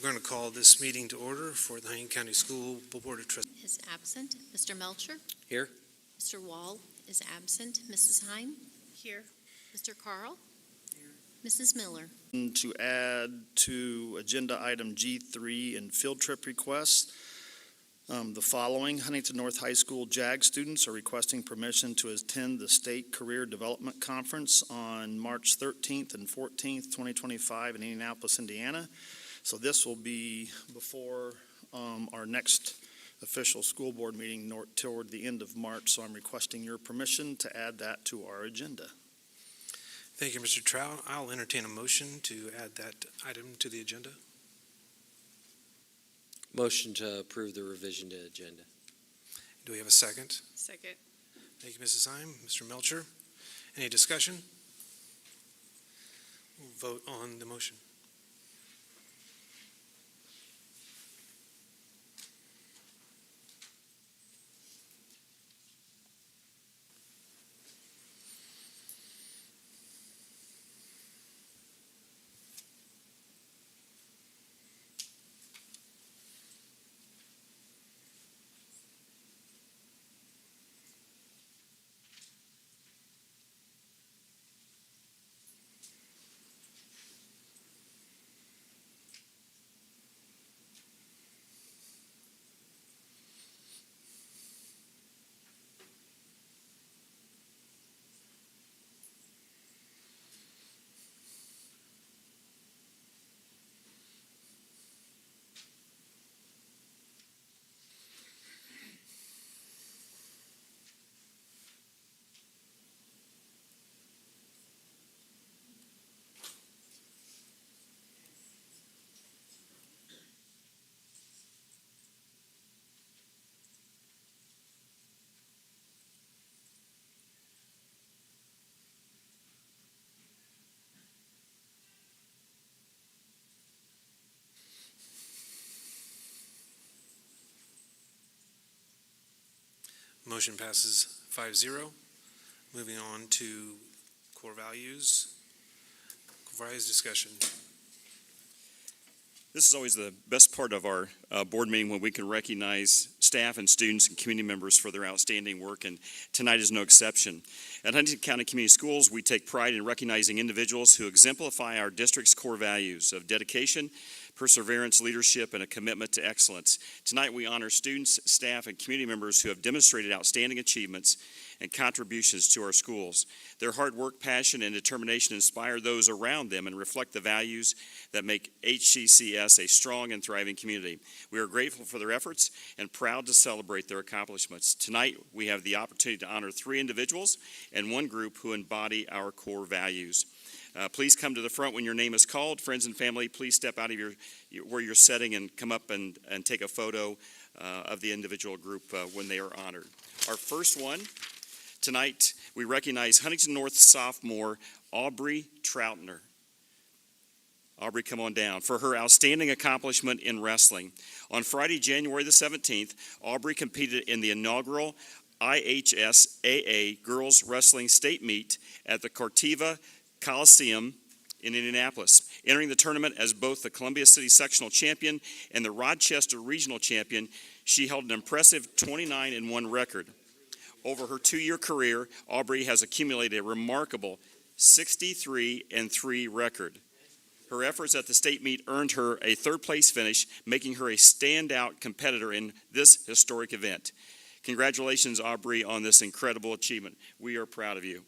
I'm going to call this meeting to order for the Huntington County School Board of Trustees. Is absent. Mr. Melcher? Here. Mr. Wall is absent. Mrs. Heim? Here. Mr. Carl? Here. Mrs. Miller? To add to agenda item G3 and field trip requests, the following: Huntington North High School JAG students are requesting permission to attend the State Career Development Conference on March 13th and 14th, 2025 in Indianapolis, Indiana. So this will be before our next official school board meeting toward the end of March. So I'm requesting your permission to add that to our agenda. Thank you, Mr. Trout. I'll entertain a motion to add that item to the agenda. Motion to approve the revision to agenda. Do we have a second? Second. Thank you, Mrs. Heim. Mr. Melcher, any discussion? We'll vote on the motion. Motion passes 5-0. Moving on to core values. Core values discussion. This is always the best part of our board meeting, when we can recognize staff and students and community members for their outstanding work, and tonight is no exception. At Huntington County Community Schools, we take pride in recognizing individuals who exemplify our district's core values of dedication, perseverance, leadership, and a commitment to excellence. Tonight we honor students, staff, and community members who have demonstrated outstanding achievements and contributions to our schools. Their hard work, passion, and determination inspire those around them and reflect the values that make HCCS a strong and thriving community. We are grateful for their efforts and proud to celebrate their accomplishments. Tonight, we have the opportunity to honor 3 individuals and 1 group who embody our core values. Please come to the front when your name is called. Friends and family, please step out of where you're sitting and come up and take a photo of the individual group when they are honored. Our first one, tonight, we recognize Huntington North sophomore Aubrey Troutner. Aubrey, come on down. For her outstanding accomplishment in wrestling. On Friday, January the 17th, Aubrey competed in the inaugural IHSAA Girls Wrestling State Meet at the Cortiva Coliseum in Indianapolis. Entering the tournament as both the Columbia City Sectional Champion and the Rochester Regional Champion, she held an impressive 29-1 record. Over her 2-year career, Aubrey has accumulated a remarkable 63-3 record. Her efforts at the state meet earned her a 3rd-place finish, making her a standout competitor in this historic event. Congratulations, Aubrey, on this incredible achievement. We are proud of you.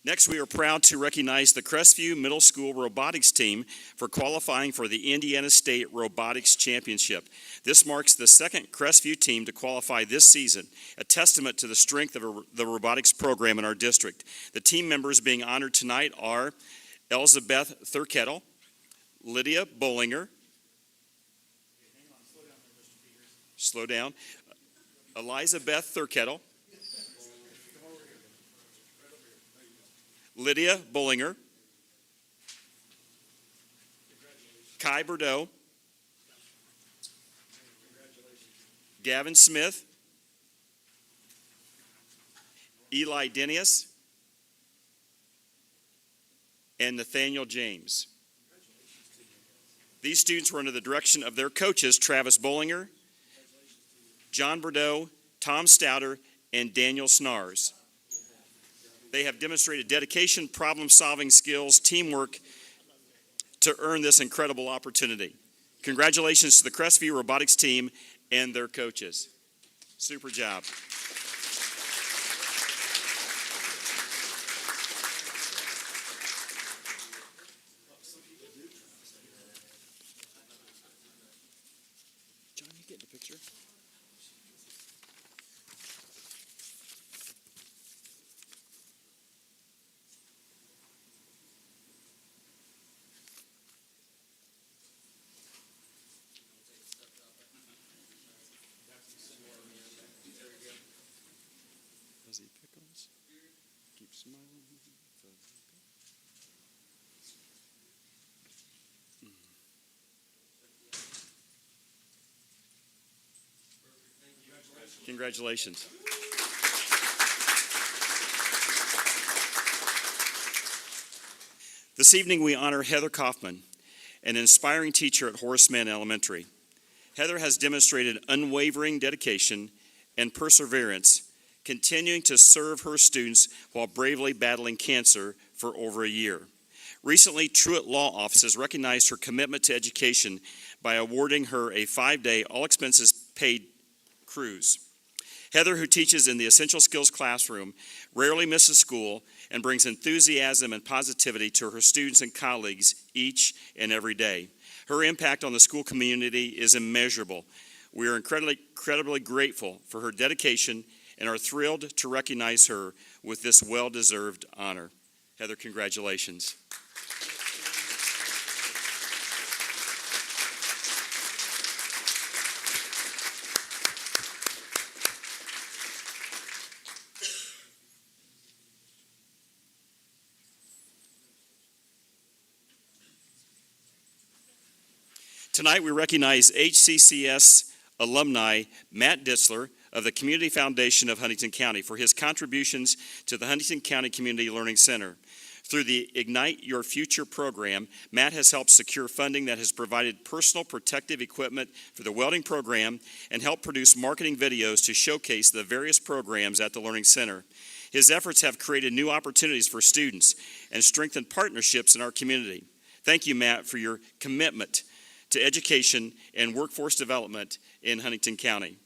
Next, we are proud to recognize the Crestview Middle School Robotics Team for qualifying for the Indiana State Robotics Championship. This marks the 2nd Crestview team to qualify this season, a testament to the strength of the robotics program in our district. The team members being honored tonight are Elizabeth Thurkettle, Lydia Bollinger, slow down, Elizabeth Thurkettle, Lydia Bullinger, Kai Bordeaux, Gavin Smith, Eli Denius, and Nathaniel James. These students were under the direction of their coaches, Travis Bollinger, John Bordeaux, Tom Stouter, and Daniel Snars. They have demonstrated dedication, problem-solving skills, teamwork to earn this incredible opportunity. Congratulations to the Crestview robotics team and their coaches. Super job. John, you get the picture? Fuzzy pickles. Keep smiling. Congratulations. This evening we honor Heather Kaufman, an inspiring teacher at Horace Mann Elementary. Heather has demonstrated unwavering dedication and perseverance, continuing to serve her students while bravely battling cancer for over a year. Recently, Truett Law Offices recognized her commitment to education by awarding her a 5-day, all-expenses-paid cruise. Heather, who teaches in the Essential Skills classroom, rarely misses school and brings enthusiasm and positivity to her students and colleagues each and every day. Her impact on the school community is immeasurable. We are incredibly grateful for her dedication and are thrilled to recognize her with this well-deserved honor. Heather, congratulations. Tonight we recognize HCCS alumni Matt Ditzler of the Community Foundation of Huntington County for his contributions to the Huntington County Community Learning Center. Through the Ignite Your Future program, Matt has helped secure funding that has provided personal protective equipment for the welding program and helped produce marketing videos to showcase the various programs at the Learning Center. His efforts have created new opportunities for students and strengthened partnerships in our community. Thank you, Matt, for your commitment to education and workforce development in Huntington County.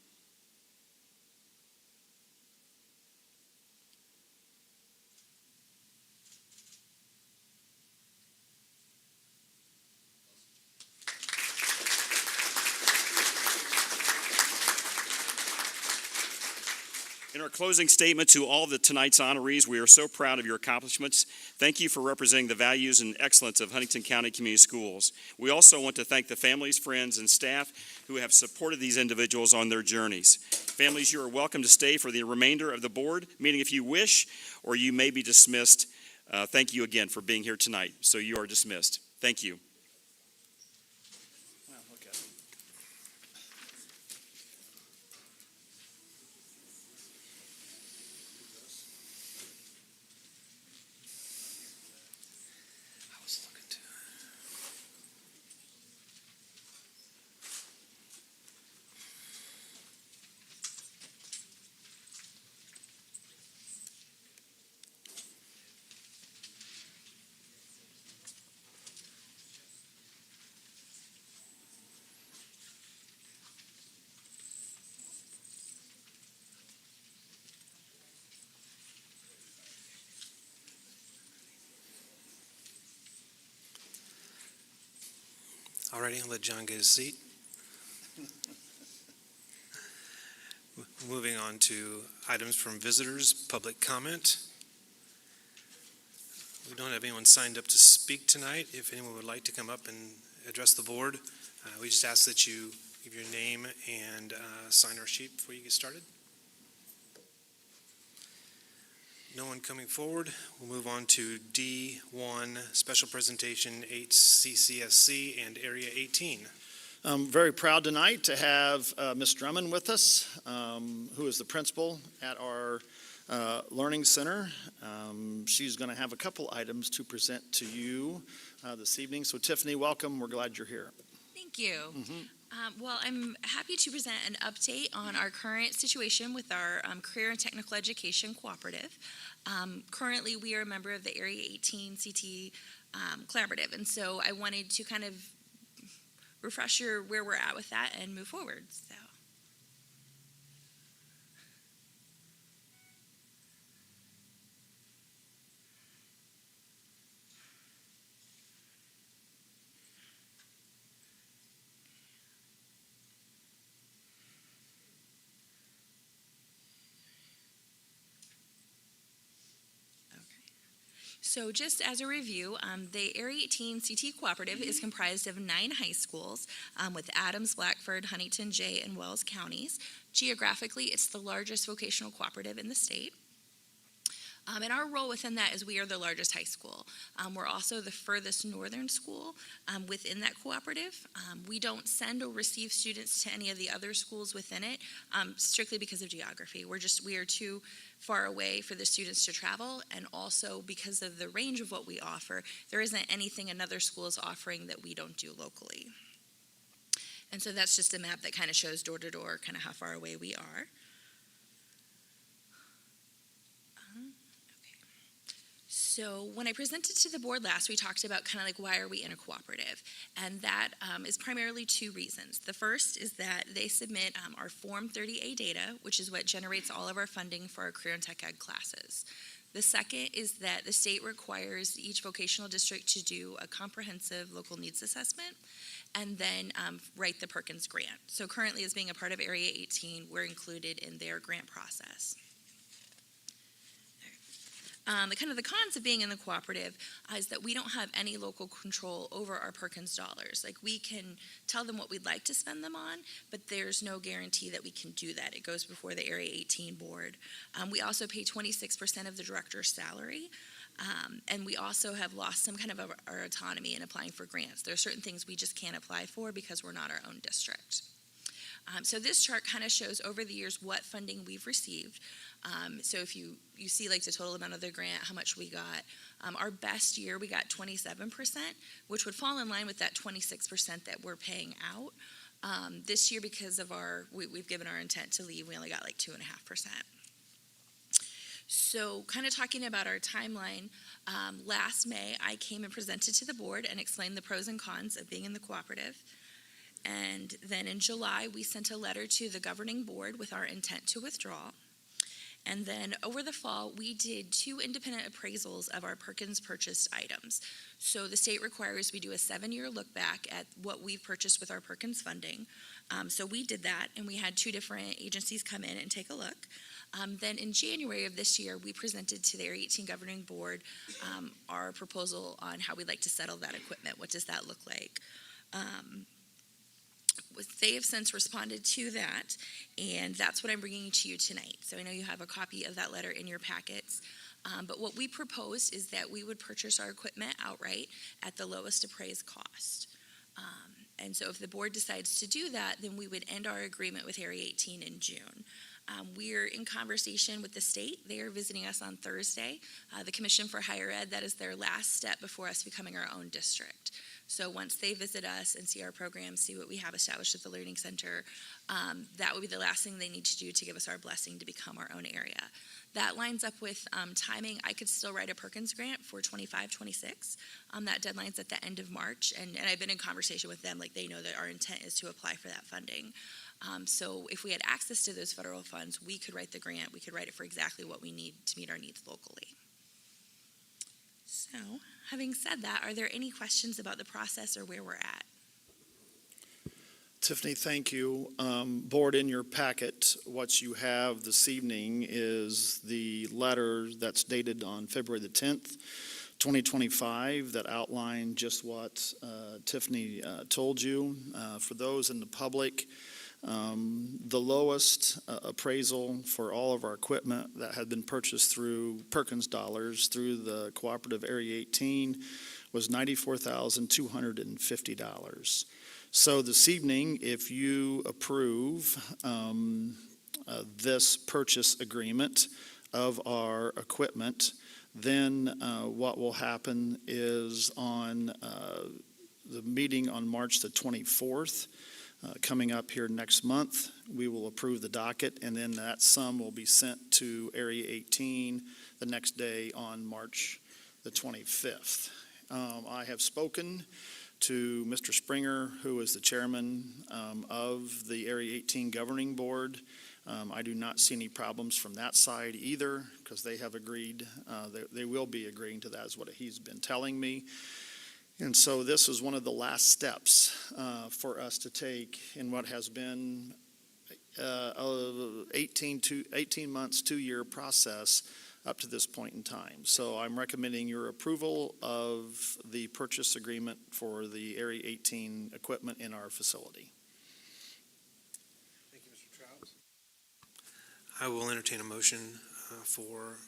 In our closing statement to all of tonight's honorees, we are so proud of your accomplishments. Thank you for representing the values and excellence of Huntington County Community Schools. We also want to thank the families, friends, and staff who have supported these individuals on their journeys. Families, you are welcome to stay for the remainder of the board meeting if you wish, or you may be dismissed. Thank you again for being here tonight. So you are dismissed. Thank you. Alrighty, I'll let John get his seat. Moving on to items from visitors, public comment. We don't have anyone signed up to speak tonight. If anyone would like to come up and address the board, we just ask that you give your name and sign our sheet before you get started. No one coming forward. We'll move on to D1, special presentation HCCSC and Area 18. I'm very proud tonight to have Ms. Drummond with us, who is the principal at our Learning Center. She's going to have a couple items to present to you this evening. So Tiffany, welcome. We're glad you're here. Thank you. Well, I'm happy to present an update on our current situation with our Career and Technical Education Cooperative. Currently, we are a member of the Area 18 CT Collaborative, and so I wanted to kind of refresh where we're at with that and move forward. So. So just as a review, the Area 18 CT Cooperative is comprised of 9 high schools with Adams, Blackford, Huntington, Jay, and Wells counties. Geographically, it's the largest vocational cooperative in the state. And our role within that is we are the largest high school. We're also the furthest northern school within that cooperative. We don't send or receive students to any of the other schools within it, strictly because of geography. We are too far away for the students to travel, and also because of the range of what we offer, there isn't anything another school is offering that we don't do locally. And so that's just a map that kind of shows door to door kind of how far away we are. So when I presented to the board last, we talked about kind of like why are we in a cooperative, and that is primarily 2 reasons. The first is that they submit our Form 30A data, which is what generates all of our funding for our career and tech ed classes. The second is that the state requires each vocational district to do a comprehensive local needs assessment and then write the Perkins grant. So currently, as being a part of Area 18, we're included in their grant process. The cons of being in the cooperative is that we don't have any local control over our Perkins dollars. Like, we can tell them what we'd like to spend them on, but there's no guarantee that we can do that. It goes before the Area 18 board. We also pay 26% of the director's salary, and we also have lost some kind of our autonomy in applying for grants. There are certain things we just can't apply for because we're not our own district. So this chart kind of shows over the years what funding we've received. So if you see like the total amount of the grant, how much we got, our best year we got 27%, which would fall in line with that 26% that we're paying out. This year, because of we've given our intent to leave, we only got like 2.5%. So kind of talking about our timeline, last May I came and presented to the board and explained the pros and cons of being in the cooperative. And then in July, we sent a letter to the governing board with our intent to withdraw. And then over the fall, we did 2 independent appraisals of our Perkins purchased items. So the state requires we do a 7-year look back at what we've purchased with our Perkins funding. So we did that, and we had 2 different agencies come in and take a look. Then in January of this year, we presented to the Area 18 governing board our proposal on how we'd like to settle that equipment. What does that look like? They have since responded to that, and that's what I'm bringing to you tonight. So I know you have a copy of that letter in your packets, but what we proposed is that we would purchase our equipment outright at the lowest appraised cost. And so if the board decides to do that, then we would end our agreement with Area 18 in June. We're in conversation with the state. They are visiting us on Thursday. The Commission for Higher Ed, that is their last step before us becoming our own district. So once they visit us and see our program, see what we have established at the Learning Center, that would be the last thing they need to do to give us our blessing to become our own area. That lines up with timing. I could still write a Perkins grant for 25-26. That deadline's at the end of March, and I've been in conversation with them. Like, they know that our intent is to apply for that funding. So if we had access to those federal funds, we could write the grant. We could write it for exactly what we need to meet our needs locally. So, having said that, are there any questions about the process or where we're at? Tiffany, thank you. Board, in your packet, what you have this evening is the letter that's dated on February the 10th, 2025, that outlined just what Tiffany told you. For those in the public, The lowest appraisal for all of our equipment that had been purchased through Perkins dollars through the Cooperative Area 18 was $94,250. So this evening, if you approve this purchase agreement of our equipment, then what will happen is on the meeting on March the 24th, coming up here next month, we will approve the docket, and then that sum will be sent to Area 18 the next day on March the 25th. I have spoken to Mr. Springer, who is the chairman of the Area 18 Governing Board. I do not see any problems from that side either, because they have agreed, they will be agreeing to that, is what he's been telling me. And so this is one of the last steps for us to take in what has been 18 months, 2-year process up to this point in time. So I'm recommending your approval of the purchase agreement for the Area 18 equipment in our facility. Thank you, Mr. Trout. I will entertain a motion for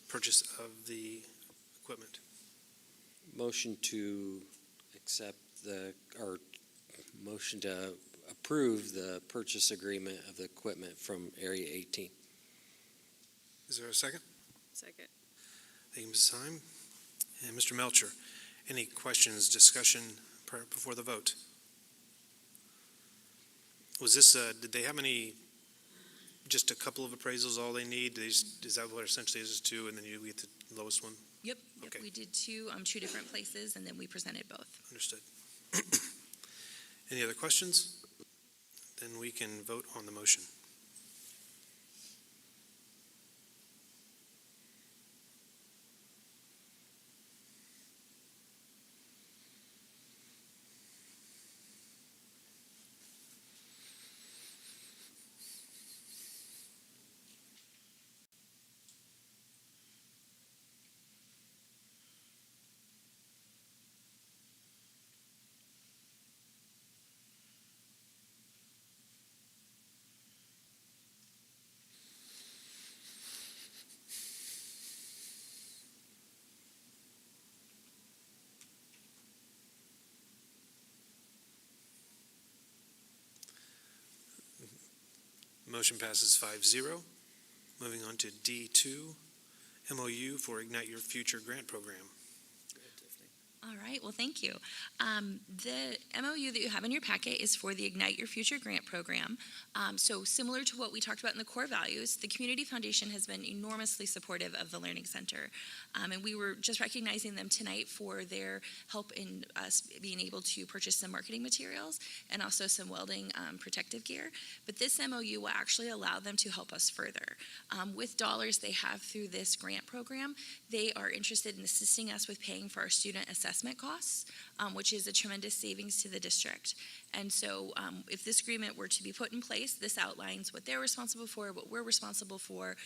purchase of the equipment. Motion to motion to approve the purchase agreement of the equipment from Area 18. Is there a second? Second. Thank you, Mrs. Heim. And Mr. Melcher, any questions, discussion before the vote? Was this, did they have just a couple of appraisals all they need? Is that what essentially is two, and then you get the lowest one? Yep, Okay. we did two different places, and then we presented both. Understood. Any other questions? Then we can vote on the motion. Motion passes 5-0. Moving on to D2, MOU for Ignite Your Future grant program. All right, well, thank you. The MOU that you have in your packet is for the Ignite Your Future grant program. So similar to what we talked about in the core values, the Community Foundation has been enormously supportive of the Learning Center. And we were just recognizing them tonight for their help in us being able to purchase some marketing materials and also some welding protective gear. But this MOU will actually allow them to help us further. With dollars they have through this grant program, they are interested in assisting us with paying for our student assessment costs, which is a tremendous savings to the district. And so if this agreement were to be put in place, this outlines what they're responsible for, what we're responsible for,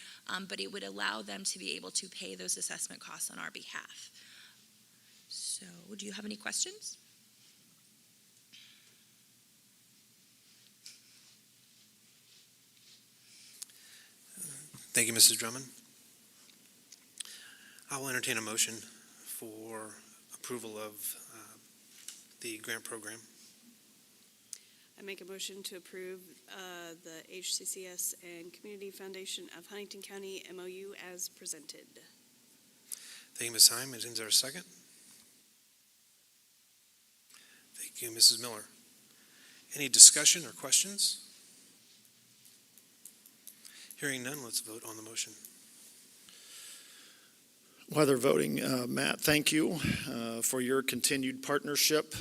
but it would allow them to be able to pay those assessment costs on our behalf. So do you have any questions? Thank you, Mrs. Drummond. I will entertain a motion for approval of the grant program. I make a motion to approve the HCCS and Community Foundation of Huntington County MOU as presented. Thank you, Ms. Heim. Is there a second? Thank you, Mrs. Miller. Any discussion or questions? Hearing none, let's vote on the motion. While they're voting, Matt, thank you for your continued partnership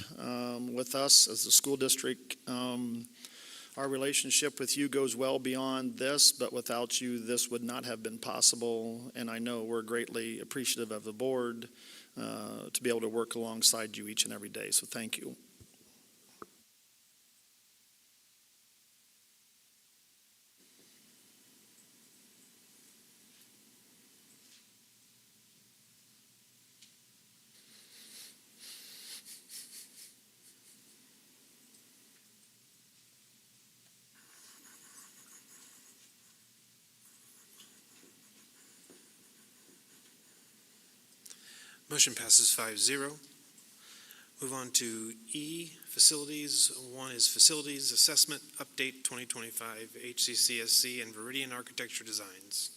with us as the school district. Our relationship with you goes well beyond this, but without you, this would not have been possible. And I know we're greatly appreciative of the board to be able to work alongside you each and every day. So thank you. Motion passes 5-0. Move on to E, facilities. One is Facilities Assessment Update 2025, HCCSC and Viridian Architecture Designs.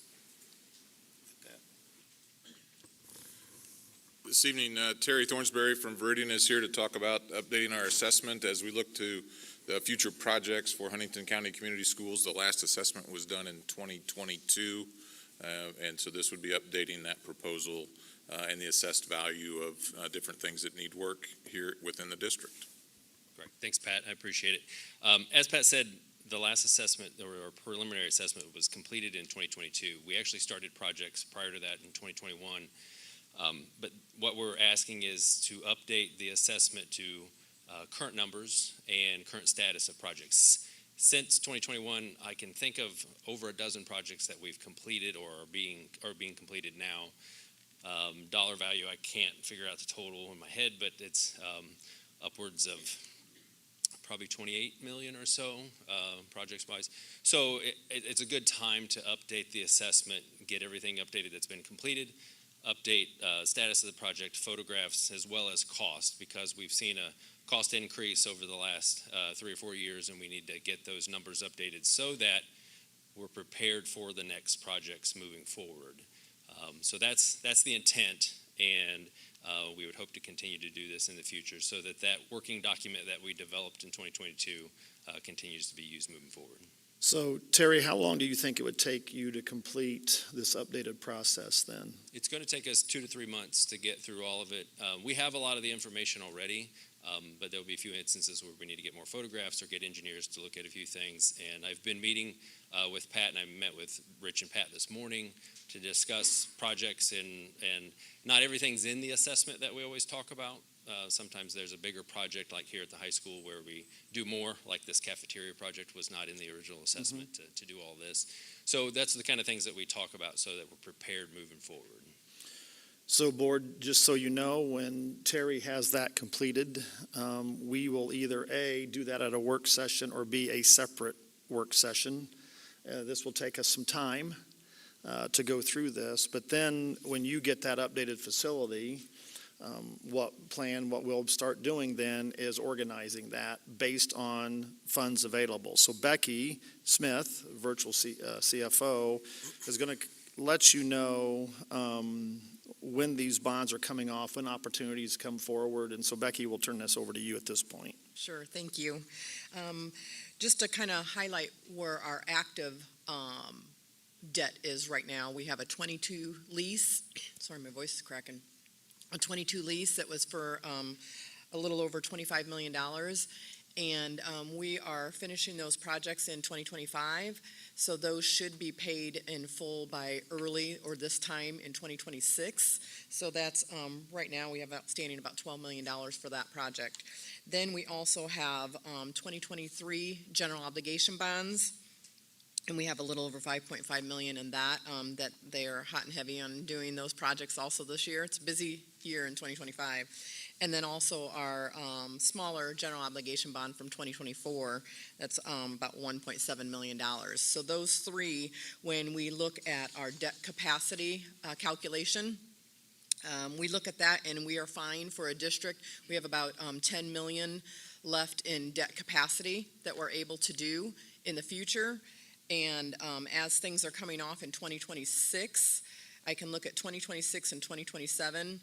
This evening, Terry Thornsberry from Viridian is here to talk about updating our assessment as we look to the future projects for Huntington County Community Schools. The last assessment was done in 2022, and so this would be updating that proposal and the assessed value of different things that need work here within the district. Great. Thanks, Pat. I appreciate it. As Pat said, the last assessment, or our preliminary assessment, was completed in 2022. We actually started projects prior to that in 2021. But what we're asking is to update the assessment to current numbers and current status of projects. Since 2021, I can think of over a dozen projects that we've completed or are being completed now. Dollar value, I can't figure out the total in my head, but it's upwards of probably 28 million or so, projects-wise. So it's a good time to update the assessment, get everything updated that's been completed, update status of the project, photographs, as well as cost, because we've seen a cost increase over the last 3 or 4 years, and we need to get those numbers updated so that we're prepared for the next projects moving forward. So that's the intent, and we would hope to continue to do this in the future so that that working document that we developed in 2022 continues to be used moving forward. So, Terry, how long do you think it would take you to complete this updated process then? It's going to take us 2 to 3 months to get through all of it. We have a lot of the information already, but there'll be a few instances where we need to get more photographs or get engineers to look at a few things. And I've been meeting with Pat, and I met with Rich and Pat this morning to discuss projects, and not everything's in the assessment that we always talk about. Sometimes there's a bigger project like here at the high school where we do more, like this cafeteria project was not in the original assessment to do all this. So that's the kind of things that we talk about so that we're prepared moving forward. So, Board, just so you know, when Terry has that completed, we will either A, do that at a work session, or B, a separate work session. This will take us some time to go through this, but then when you get that updated facility, what we'll start doing then is organizing that based on funds available. So Becky Smith, virtual CFO, is going to let you know when these bonds are coming off, when opportunities come forward. And so Becky, we'll turn this over to you at this point. Sure, thank you. Just to kind of highlight where our active debt is right now, we have a 22 lease. Sorry, my voice is cracking. A 22 lease that was for a little over $25 million. And we are finishing those projects in 2025. So those should be paid in full by early or this time in 2026. So that's right now we have outstanding about $12 million for that project. Then we also have 2023 general obligation bonds. And we have a little over $5.5 million in that, that they are hot and heavy on doing those projects also this year. It's a busy year in 2025. And then also our smaller general obligation bond from 2024, that's about $1.7 million. So those three, when we look at our debt capacity calculation, we look at that and we are fine for a district. We have about $10 million left in debt capacity that we're able to do in the future. And as things are coming off in 2026, I can look at 2026 and 2027.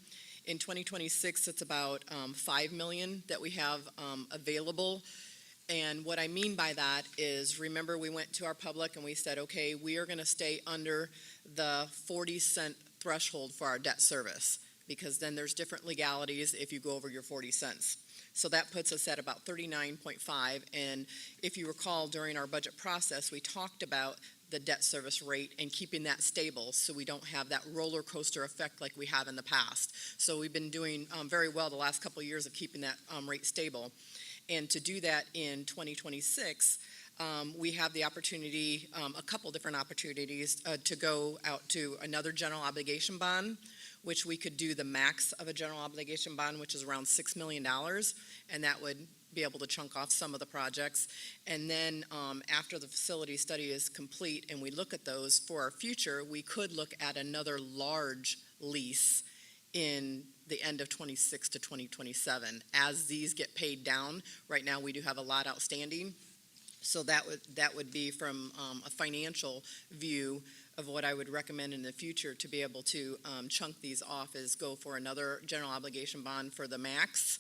In 2026, it's about $5 million that we have available. And what I mean by that is, remember, we went to our public and we said, okay, we are going to stay under the 40-cent threshold for our debt service, because then there's different legalities if you go over your 40 cents. So that puts us at about 39.5. And if you recall, during our budget process, we talked about the debt service rate and keeping that stable so we don't have that roller coaster effect like we have in the past. So we've been doing very well the last couple of years of keeping that rate stable. And to do that in 2026, we have the opportunity, a couple different opportunities to go out to another general obligation bond, which we could do the max of a general obligation bond, which is around $6 million, and that would be able to chunk off some of the projects. And then after the facility study is complete and we look at those for our future, we could look at another large lease in the end of 26 to 2027. As these get paid down, right now we do have a lot outstanding. So that would be from a financial view of what I would recommend in the future to be able to chunk these off is go for another general obligation bond for the max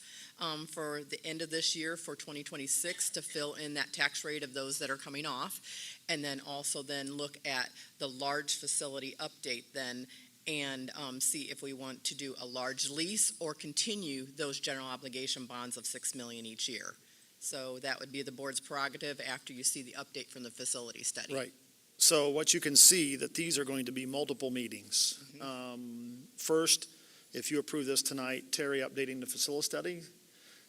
for the end of this year for 2026 to fill in that tax rate of those that are coming off. And then also then look at the large facility update then and see if we want to do a large lease or continue those general obligation bonds of $6 million each year. So that would be the board's prerogative after you see the update from the facility study. Right. So what you can see that these are going to be multiple meetings. First, if you approve this tonight, Terry updating the facility study,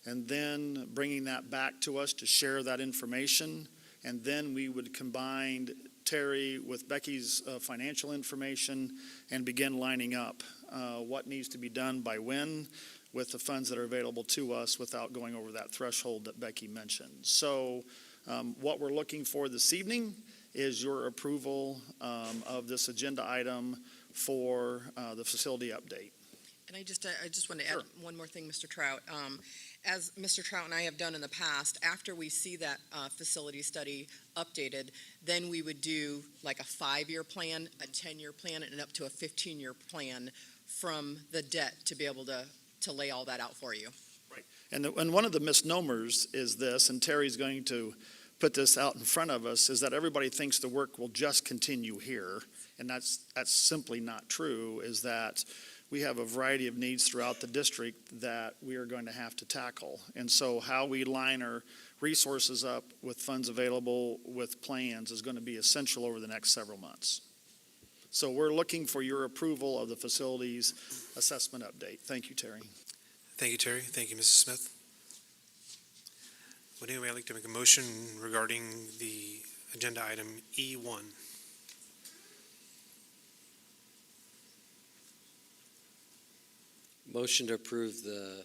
and then bringing that back to us to share that information. And then we would combine Terry with Becky's financial information and begin lining up what needs to be done by when with the funds that are available to us without going over that threshold that Becky mentioned. So what we're looking for this evening is your approval of this agenda item for the facility update. And I just want to add Sure. one more thing, Mr. Trout. As Mr. Trout and I have done in the past, after we see that facility study updated, then we would do like a 5-year plan, a 10-year plan, and up to a 15-year plan from the debt to be able to lay all that out for you. Right. And one of the misnomers is this, and Terry's going to put this out in front of us, is that everybody thinks the work will just continue here. And that's simply not true, is that we have a variety of needs throughout the district that we are going to have to tackle. And so how we line our resources up with funds available with plans is going to be essential over the next several months. So we're looking for your approval of the facilities assessment update. Thank you, Terry. Thank you, Terry. Thank you, Mrs. Smith. Would anybody like to make a motion regarding the agenda item E1? Motion to approve the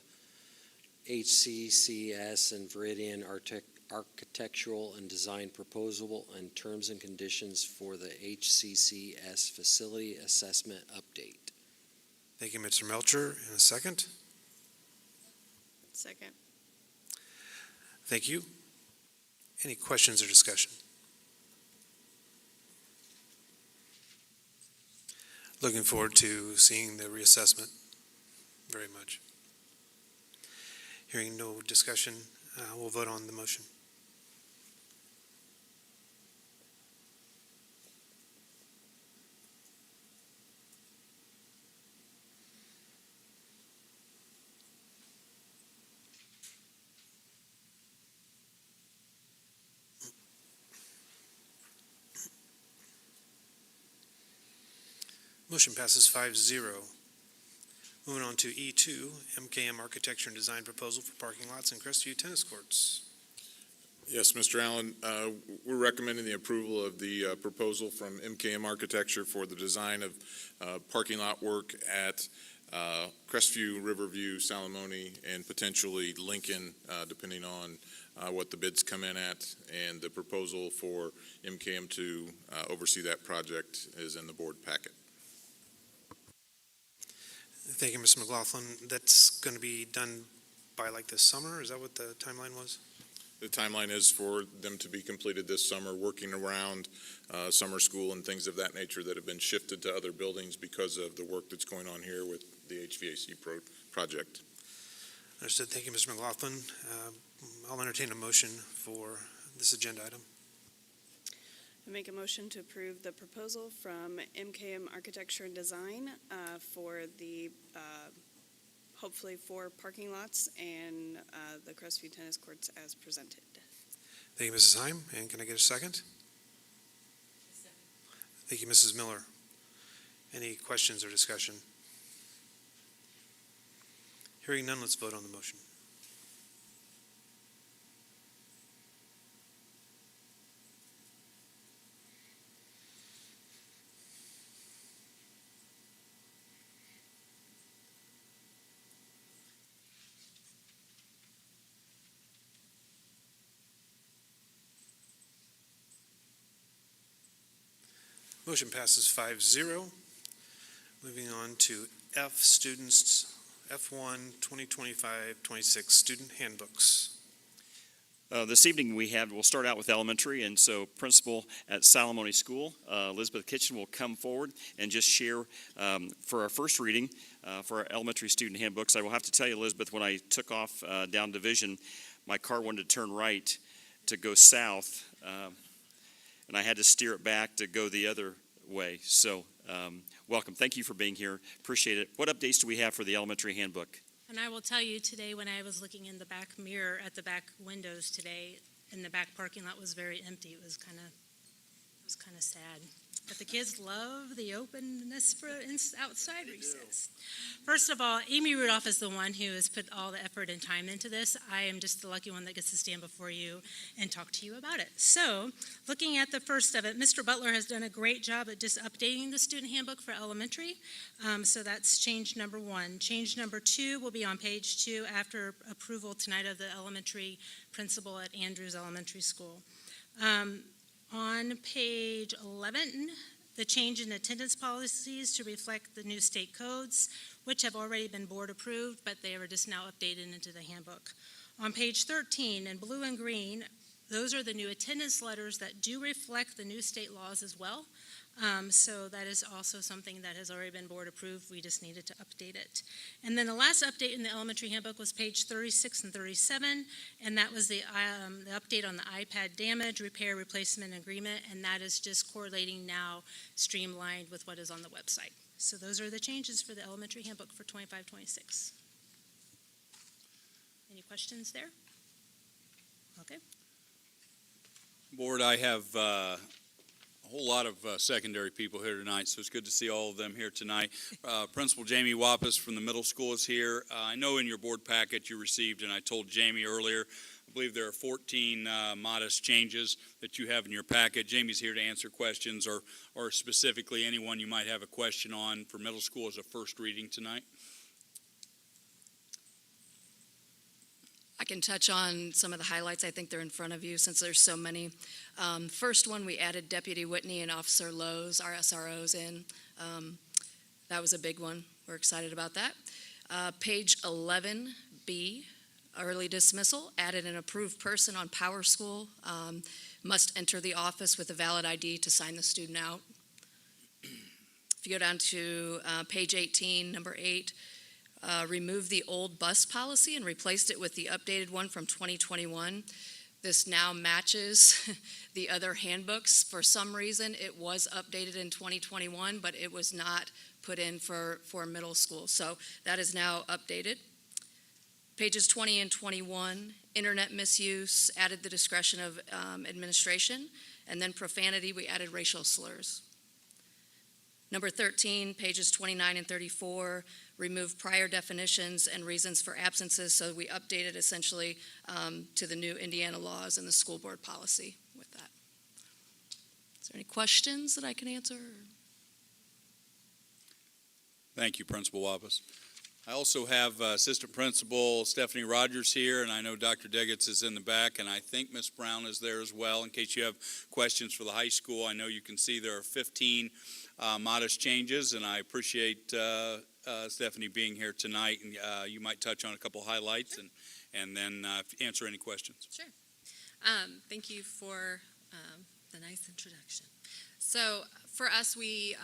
HCCS and Viridian architectural and design proposal and terms and conditions for the HCCS facility assessment update. Thank you, Mr. Melcher. And a second? Second. Thank you. Any questions or discussion? Looking forward to seeing the reassessment very much. Hearing no discussion, we'll vote on the motion. Motion passes 5-0. Moving on to E2, MKM Architecture and Design Proposal for Parking Lots and Crestview Tennis Courts. Yes, Mr. Allen, we're recommending the approval of the proposal from MKM Architecture for the design of parking lot work at Crestview, Riverview, Salamone, and potentially Lincoln, depending on what the bids come in at. And the proposal for MKM to oversee that project is in the board packet. Thank you, Mr. McLaughlin. That's going to be done by like this summer? Is that what the timeline was? The timeline is for them to be completed this summer, working around summer school and things of that nature that have been shifted to other buildings because of the work that's going on here with the HVAC project. Understood. Thank you, Mr. McLaughlin. I'll entertain a motion for this agenda item. I make a motion to approve the proposal from MKM Architecture and Design for the, hopefully 4 parking lots and the Crestview Tennis Courts as presented. Thank you, Mrs. Heim. And can I get a second? Thank you, Mrs. Miller. Any questions or discussion? Hearing none, let's vote on the motion. Motion passes 5-0. Moving on to F, students F1 2025-26 Student Handbooks. This evening we'll start out with elementary, and so principal at Salamone School, Elizabeth Kitchen, will come forward and just share for our first reading for our elementary student handbooks. I will have to tell you, Elizabeth, when I took off down Division, my car wanted to turn right to go south, and I had to steer it back to go the other way. So welcome. Thank you for being here. Appreciate it. What updates do we have for the elementary handbook? And I will tell you today, when I was looking in the back mirror at the back windows today, and the back parking lot was very empty. It was kind of sad. But the kids love the openness for outside recess. First of all, Amy Rudolph is the one who has put all the effort and time into this. I am just the lucky one that gets to stand before you and talk to you about it. So, looking at the first of it, Mr. Butler has done a great job at just updating the student handbook for elementary. So that's change number 1. Change number 2 will be on page 2 after approval tonight of the elementary principal at Andrews Elementary School. On page 11, the change in attendance policies to reflect the new state codes, which have already been board approved, but they are just now updated into the handbook. On page 13, in blue and green, those are the new attendance letters that do reflect the new state laws as well. So that is also something that has already been board approved. We just needed to update it. And then the last update in the elementary handbook was page 36 and 37, and that was the update on the iPad damage, repair, replacement agreement, and that is just correlating now, streamlined with what is on the website. So those are the changes for the elementary handbook for 25-26. Any questions there? Okay. Board, I have a whole lot of secondary people here tonight, so it's good to see all of them here tonight. Principal Jamie Wappus from the middle school is here. I know in your board packet you received, and I told Jamie earlier, I believe there are 14 modest changes that you have in your packet. Jamie's here to answer questions or specifically anyone you might have a question on for middle school as a first reading tonight. I can touch on some of the highlights. I think they're in front of you since there's so many. First one, we added Deputy Whitney and Officer Lowe's, our SROs, in. That was a big one. We're excited about that. Page 11B, early dismissal, added an approved person on Power School, must enter the office with a valid ID to sign the student out. If you go down to page 18, number 8, remove the old bus policy and replaced it with the updated one from 2021. This now matches the other handbooks. For some reason, it was updated in 2021, but it was not put in for middle school. So that is now updated. Pages 20 and 21, internet misuse, added the discretion of administration, and then profanity, we added racial slurs. Number 13, pages 29 and 34, remove prior definitions and reasons for absences, so we updated essentially to the new Indiana laws and the school board policy with that. Is there any questions that I can answer? Thank you, Principal Wappus. I also have Assistant Principal Stephanie Rogers here, and I know Dr. Deggets is in the back, and I think Ms. Brown is there as well. In case you have questions for the high school, I know you can see there are 15 modest changes, and I appreciate Stephanie being here tonight, and you might touch on a couple highlights. Sure. and then answer any questions. Sure. Thank you for the nice introduction. So for us, we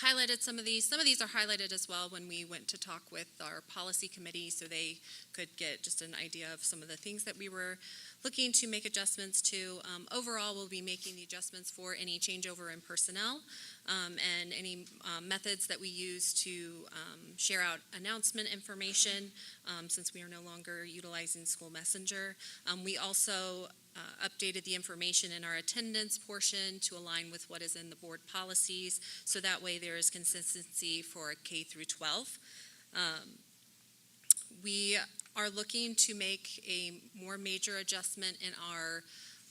highlighted some of these. Some of these are highlighted as well when we went to talk with our policy committee, so they could get just an idea of some of the things that we were looking to make adjustments to. Overall, we'll be making the adjustments for any changeover in personnel and any methods that we use to share out announcement information since we are no longer utilizing School Messenger. We also updated the information in our attendance portion to align with what is in the board policies, so that way there is consistency for K through 12. We are looking to make a more major adjustment in our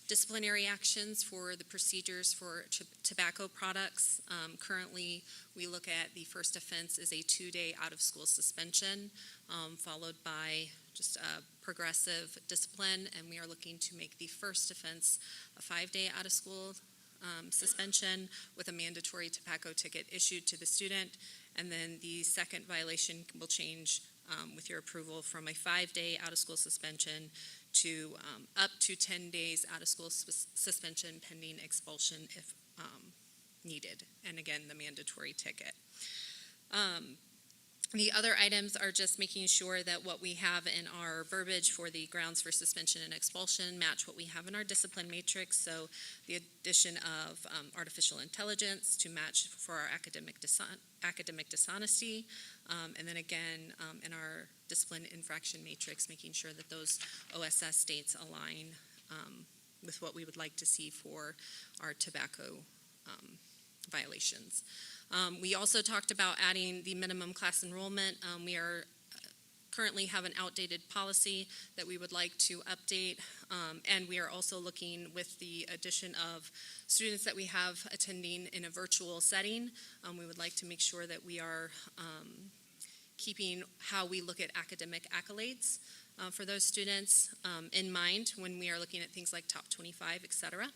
disciplinary actions for the procedures for tobacco products. Currently, we look at the first offense as a 2-day out-of-school suspension, followed by just a progressive discipline, and we are looking to make the first offense a 5-day out-of-school suspension with a mandatory tobacco ticket issued to the student, and then the second violation will change with your approval, from a 5-day out-of-school suspension to up to 10 days out-of-school suspension pending expulsion if needed, and again, the mandatory ticket. The other items are just making sure that what we have in our verbiage for the grounds for suspension and expulsion match what we have in our discipline matrix. So the addition of artificial intelligence to match for our academic dishonesty. And then again, in our discipline infraction matrix, making sure that those OSS dates align with what we would like to see for our tobacco violations. We also talked about adding the minimum class enrollment. We are currently have an outdated policy that we would like to update, and we are also looking with the addition of students that we have attending in a virtual setting. We would like to make sure that we are keeping how we look at academic accolades for those students in mind when we are looking at things like top 25, et cetera.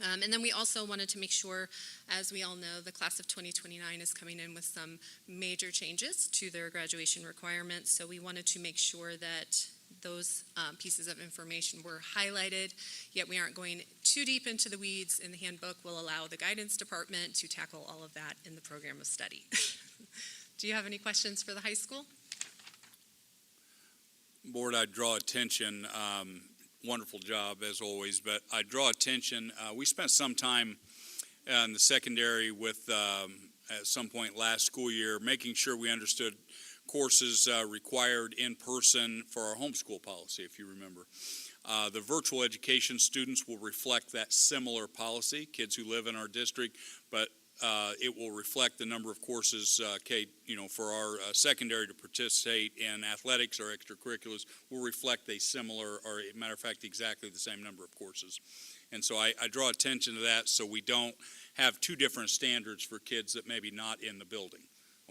And then we also wanted to make sure, as we all know, the class of 2029 is coming in with some major changes to their graduation requirements. So we wanted to make sure that those pieces of information were highlighted, yet we aren't going too deep into the weeds, and the handbook will allow the guidance department to tackle all of that in the program of study. Do you have any questions for the high school? Board, I draw attention, wonderful job as always, but I draw attention, we spent some time in the secondary with, at some point last school year, making sure we understood courses required in person for our homeschool policy, if you remember. The virtual education students will reflect that similar policy, kids who live in our district, but it will reflect the number of courses, for our secondary to participate in athletics or extracurriculars will reflect a similar, or a matter of fact, exactly the same number of courses. And so I draw attention to that so we don't have two different standards for kids that maybe not in the building,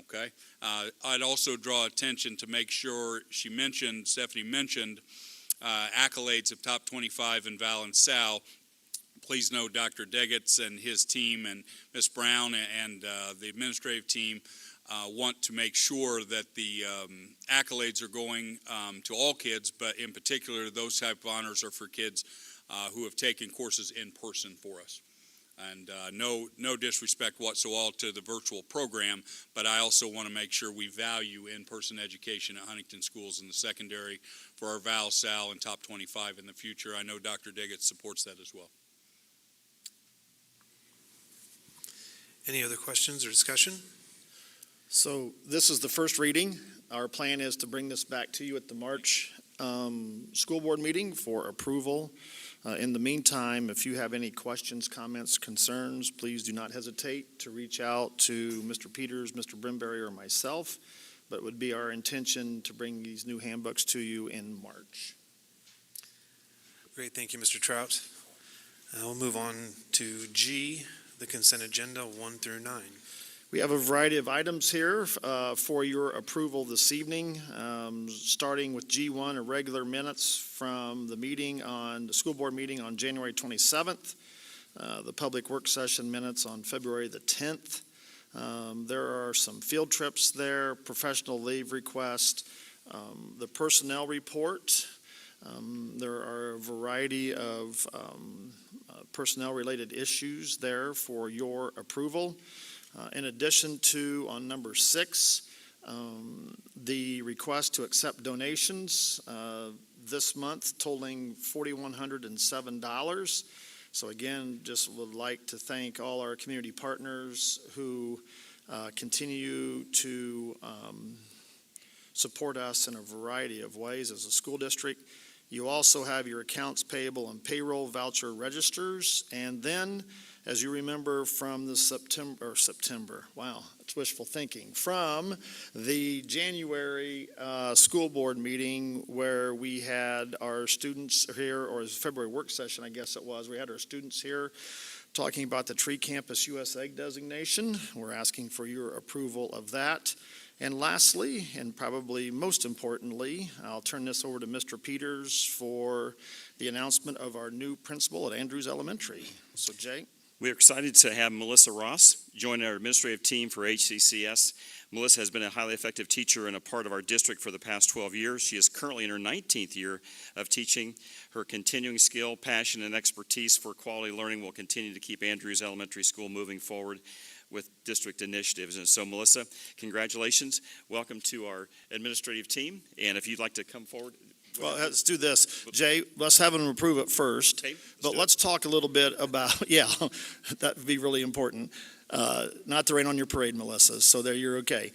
okay? I'd also draw attention to make sure Stephanie mentioned accolades of top 25 in Val and Sal. Please know Dr. Deggets and his team and Ms. Brown and the administrative team want to make sure that the accolades are going to all kids, but in particular, those type of honors are for kids who have taken courses in person for us. And no disrespect whatsoever to the virtual program, but I also want to make sure we value in-person education at Huntington schools in the secondary for our Val, Sal, and top 25 in the future. I know Dr. Deggets supports that as well. Any other questions or discussion? So this is the first reading. Our plan is to bring this back to you at the March school board meeting for approval. In the meantime, if you have any questions, comments, concerns, please do not hesitate to reach out to Mr. Peters, Mr. Brimberry, or myself. But it would be our intention to bring these new handbooks to you in March. Great, thank you, Mr. Trout. We'll move on to G, the consent agenda 1 through 9. We have a variety of items here for your approval this evening, starting with G1, irregular minutes from the school board meeting on January 27th, the public work session minutes on February the 10th. There are some field trips there, professional leave request, the personnel report. There are a variety of personnel-related issues there for your approval. In addition to, on number 6, the request to accept donations this month totaling $4,107. So again, just would like to thank all our community partners who continue to support us in a variety of ways as a school district. You also have your accounts payable and payroll voucher registers, and then, as you remember from the September, wow, it's wishful thinking, from the January school board meeting where we had our students here, or February work session, I guess it was, we had our students here talking about the Tree Campus U.S. Egg designation. We're asking for your approval of that. And lastly, and probably most importantly, I'll turn this over to Mr. Peters for the announcement of our new principal at Andrews Elementary. So, Jay. We are excited to have Melissa Ross join our administrative team for HCCS. Melissa has been a highly effective teacher and a part of our district for the past 12 years. She is currently in her 19th year of teaching. Her continuing skill, passion, and expertise for quality learning will continue to keep Andrews Elementary School moving forward with district initiatives. And so, Melissa, congratulations. Welcome to our administrative team. And if you'd like to come forward. Well, let's do this. Jay, let's have them approve it first. Okay, But let's talk a little bit about, yeah, that would be really important. Not to rain on your parade, Melissa, so there you're okay.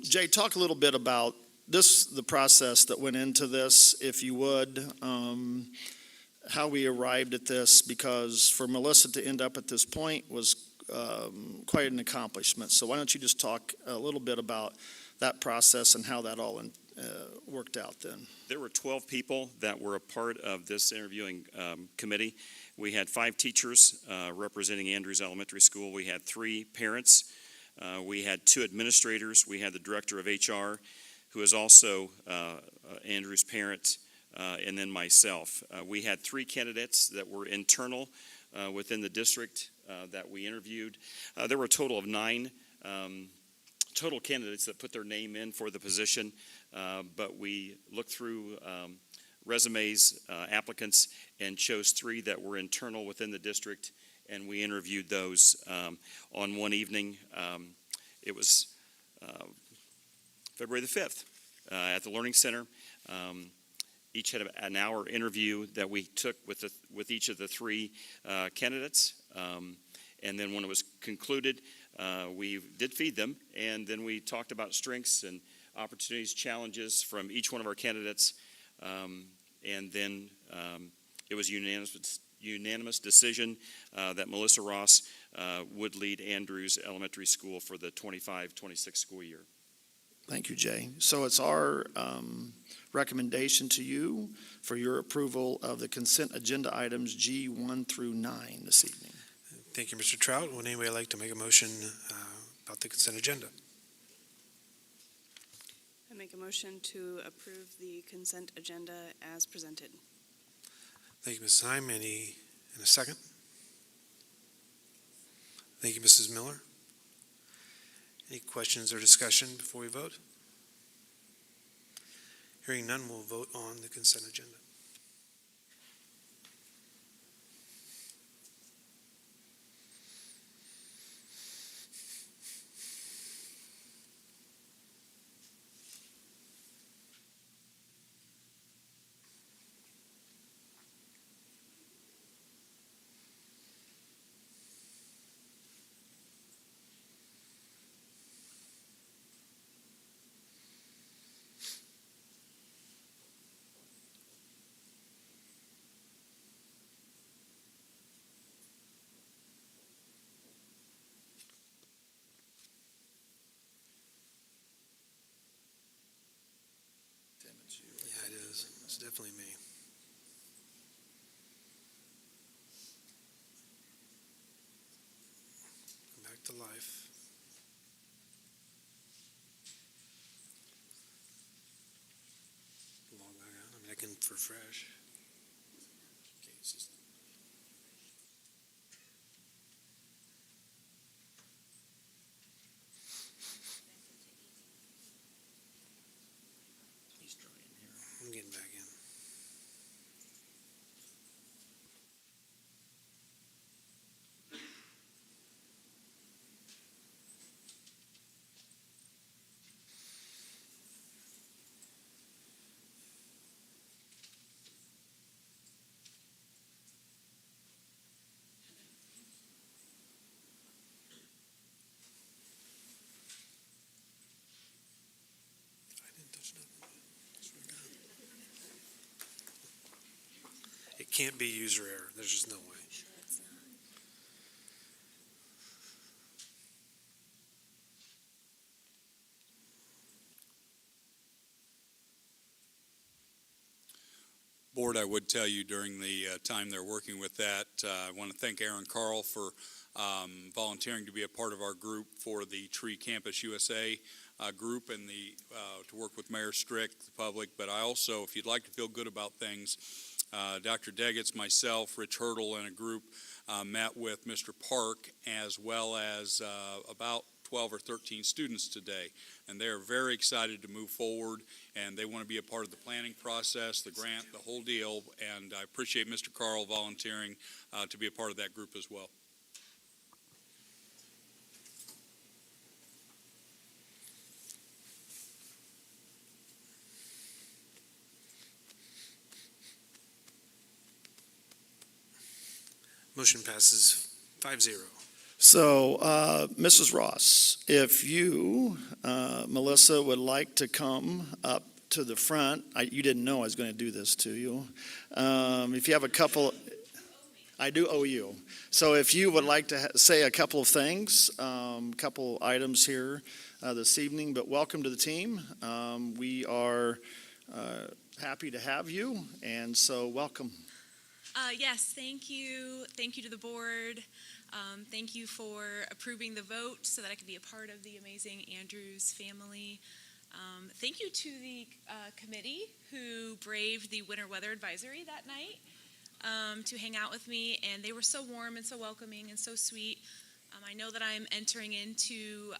Jay, talk a little bit about the process that went into this, if you would, how we arrived at this, because for Melissa to end up at this point was quite an accomplishment. So why don't you just talk a little bit about that process and how that all worked out then? There were 12 people that were a part of this interviewing committee. We had 5 teachers representing Andrews Elementary School. We had 3 parents. We had 2 administrators. We had the director of HR, who is also Andrews' parent, and then myself. We had 3 candidates that were internal within the district that we interviewed. There were a total of 9 total candidates that put their name in for the position, but we looked through resumes, applicants, and chose 3 that were internal within the district, and we interviewed those on one evening. It was February the 5th at the Learning Center. Each had an hour interview that we took with each of the 3 candidates, and then when it was concluded, we did feed them, and then we talked about strengths and opportunities, challenges from each one of our candidates, and then it was unanimous decision that Melissa Ross would lead Andrews Elementary School for the 25-26 school year. Thank you, Jay. So it's our recommendation to you for your approval of the consent agenda items G1 through 9 this evening. Thank you, Mr. Trout. Would anybody like to make a motion about the consent agenda? I make a motion to approve the consent agenda as presented. Thank you, Mrs. Heim. In a second? Thank you, Mrs. Miller. Any questions or discussion before we vote? Hearing none, we'll vote on the consent agenda. Yeah, it is. It's definitely me. Back to life. Log back out. I mean, I can refresh. Okay, it's just. I'm getting back in. I didn't touch nothing. I swear to God. It can't be user error. There's just no way. Board, I would tell you during the time they're working with that, I want to thank Aaron Carl for volunteering to be a part of our group for the Tree Campus USA group and to work with Mayor Strick, the public. But I also, if you'd like to feel good about things, Dr. Deggets, myself, Rich Hurdle, and a group met with Mr. Park, as well as about 12 or 13 students today. And they're very excited to move forward, and they want to be a part of the planning process, the grant, the whole deal. And I appreciate Mr. Carl volunteering to be a part of that group as well. Motion passes 5-0. So, Mrs. Ross, if you, Melissa, would like to come up to the front, you didn't know I was going to do this to you. If you have a couple, I do owe you. So if you would like to say a couple of things, couple items here this evening, but welcome to the team. We are happy to have you, and so welcome. Yes, thank you. Thank you to the board. Thank you for approving the vote so that I could be a part of the amazing Andrews family. Thank you to the committee who braved the winter weather advisory that night to hang out with me, and they were so warm and so welcoming and so sweet. I know that I'm entering into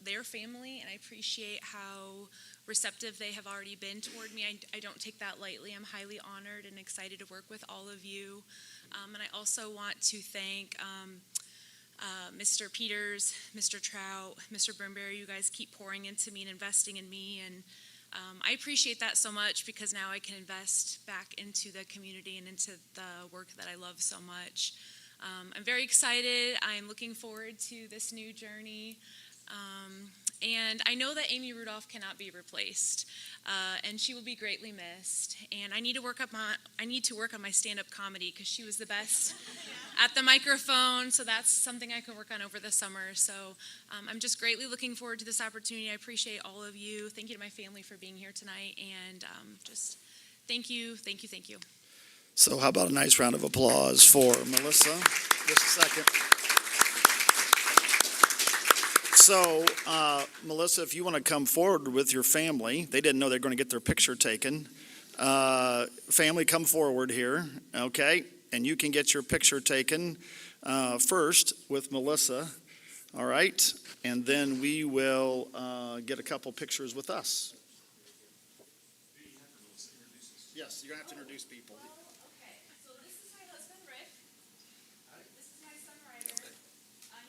their family, and I appreciate how receptive they have already been toward me. I don't take that lightly. I'm highly honored and excited to work with all of you. And I also want to thank Mr. Peters, Mr. Trout, Mr. Burnberry. You guys keep pouring into me and investing in me, and I appreciate that so much because now I can invest back into the community and into the work that I love so much. I'm very excited. I'm looking forward to this new journey. And I know that Amy Rudolph cannot be replaced, and she will be greatly missed. And I need to work on my stand-up comedy because she was the best at the microphone. So that's something I can work on over the summer. So I'm just greatly looking forward to this opportunity. I appreciate all of you. Thank you to my family for being here tonight, and just thank you. So how about a nice round of applause for Melissa? Just a second. So, Melissa, if you want to come forward with your family, they didn't know they were going to get their picture taken. Family, come forward here, okay? And you can get your picture taken first with Melissa, all right? And then we will get a couple pictures with us. Yes, you're going to have to introduce people. Okay, so this is my husband, Rick. This is my son, Ryder.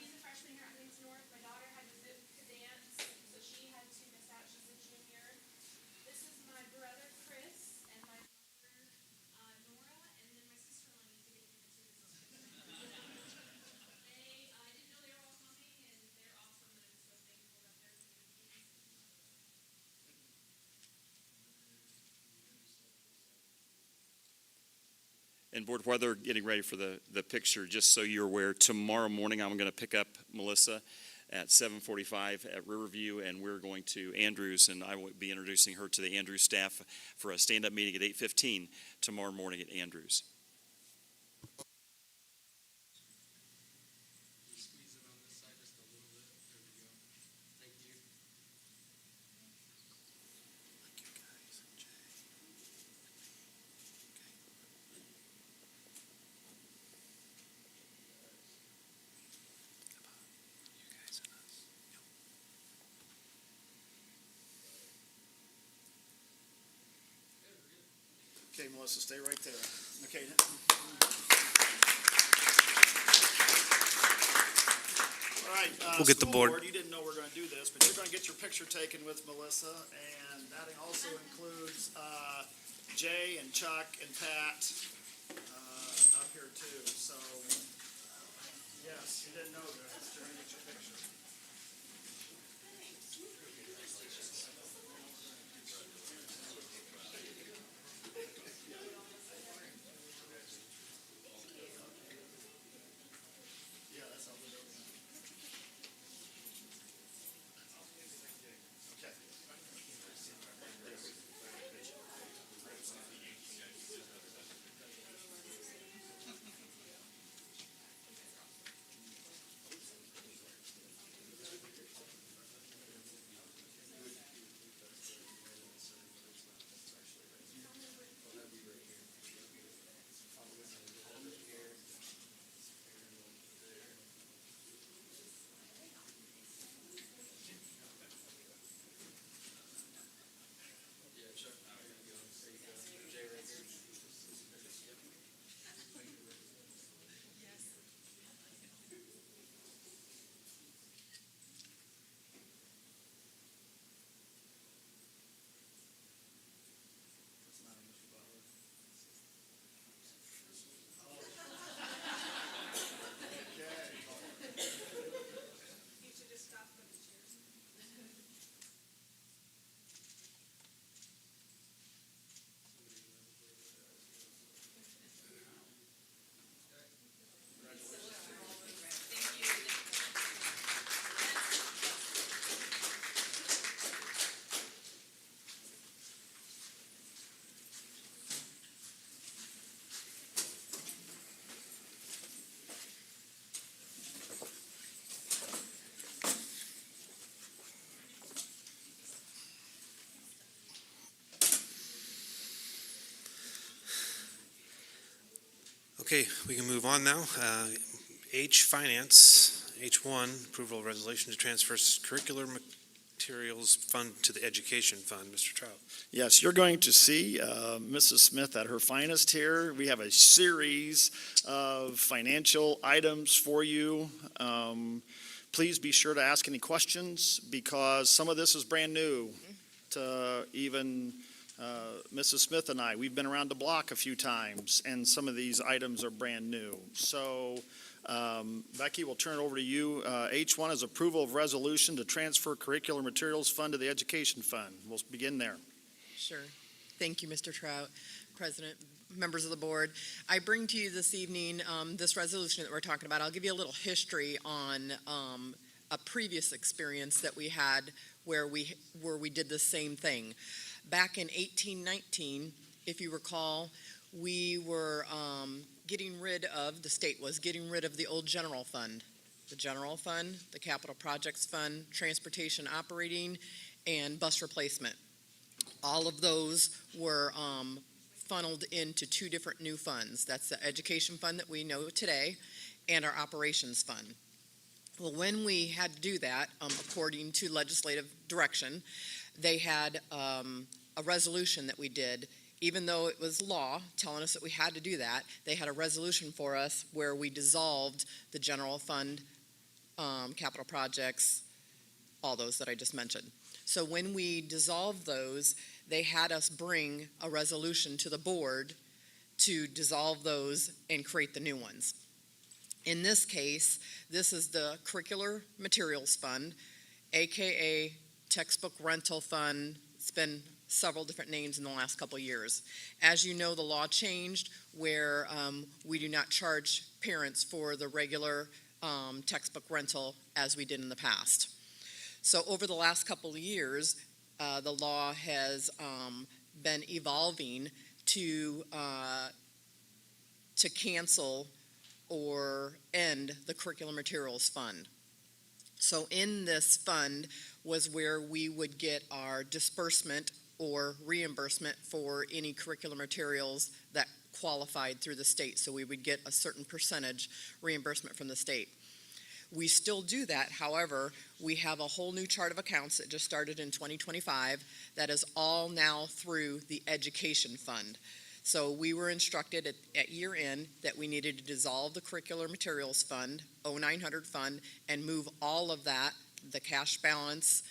He's a freshman here at Wings North. My daughter had to zip to dance, so she had to miss out. She's a junior. This is my brother, Chris, and my mother, Nora, and then my sister-in-law needs to get here too. I didn't know they were all coming, and they're awesome, and I'm so thankful that they're here. And board, while they're getting ready for the picture, just so you're aware, tomorrow morning I'm going to pick up Melissa at 7:45 at Riverview, and we're going to Andrews, and I will be introducing her to the Andrews staff for a stand-up meeting at 8:15 tomorrow morning at Andrews. Okay, Melissa, stay right there. Okay. All right. We'll get the School board. You didn't know we're going to do this, but you're going to get your picture taken with Melissa, and that also includes Jay and Chuck and Pat up here too. So, yes, you didn't know that. You're going to get your picture. Yeah, that's all we do. Okay. Okay, we can move on now. H, Finance, H1, approval of resolution to transfer curricular materials fund to the education fund. Mr. Trout. Yes, you're going to see Mrs. Smith at her finest here. We have a series of financial items for you. Please be sure to ask any questions because some of this is brand new to even Mrs. Smith and I. We've been around the block a few times, and some of these items are brand new. So, Becky, we'll turn it over to you. H1 is approval of resolution to transfer curricular materials fund to the education fund. We'll begin there. Sure. Thank you, Mr. Trout, President, members of the board. I bring to you this evening this resolution that we're talking about. I'll give you a little history on a previous experience that we had where we did the same thing. Back in 1819, if you recall, we were the state was getting rid of the old general fund. The general fund, the capital projects fund, transportation operating, and bus replacement. All of those were funneled into two different new funds. That's the education fund that we know today and our operations fund. Well, when we had to do that, according to legislative direction, they had a resolution that we did. Even though it was law telling us that we had to do that, they had a resolution for us where we dissolved the general fund, capital projects, all those that I just mentioned. So when we dissolved those, they had us bring a resolution to the board to dissolve those and create the new ones. In this case, this is the Curricular Materials Fund, AKA Textbook Rental Fund. It's been several different names in the last couple of years. As you know, the law changed where we do not charge parents for the regular textbook rental as we did in the past. So over the last couple of years, the law has been evolving to cancel or end the Curricular Materials Fund. So in this fund was where we would get our disbursement or reimbursement for any curricular materials that qualified through the state. So we would get a certain percentage reimbursement from the state. We still do that. However, we have a whole new chart of accounts that just started in 2025 that is all now through the education fund. So we were instructed at year end that we needed to dissolve the curricular materials fund, 0900 fund, and move all of that, the cash balance,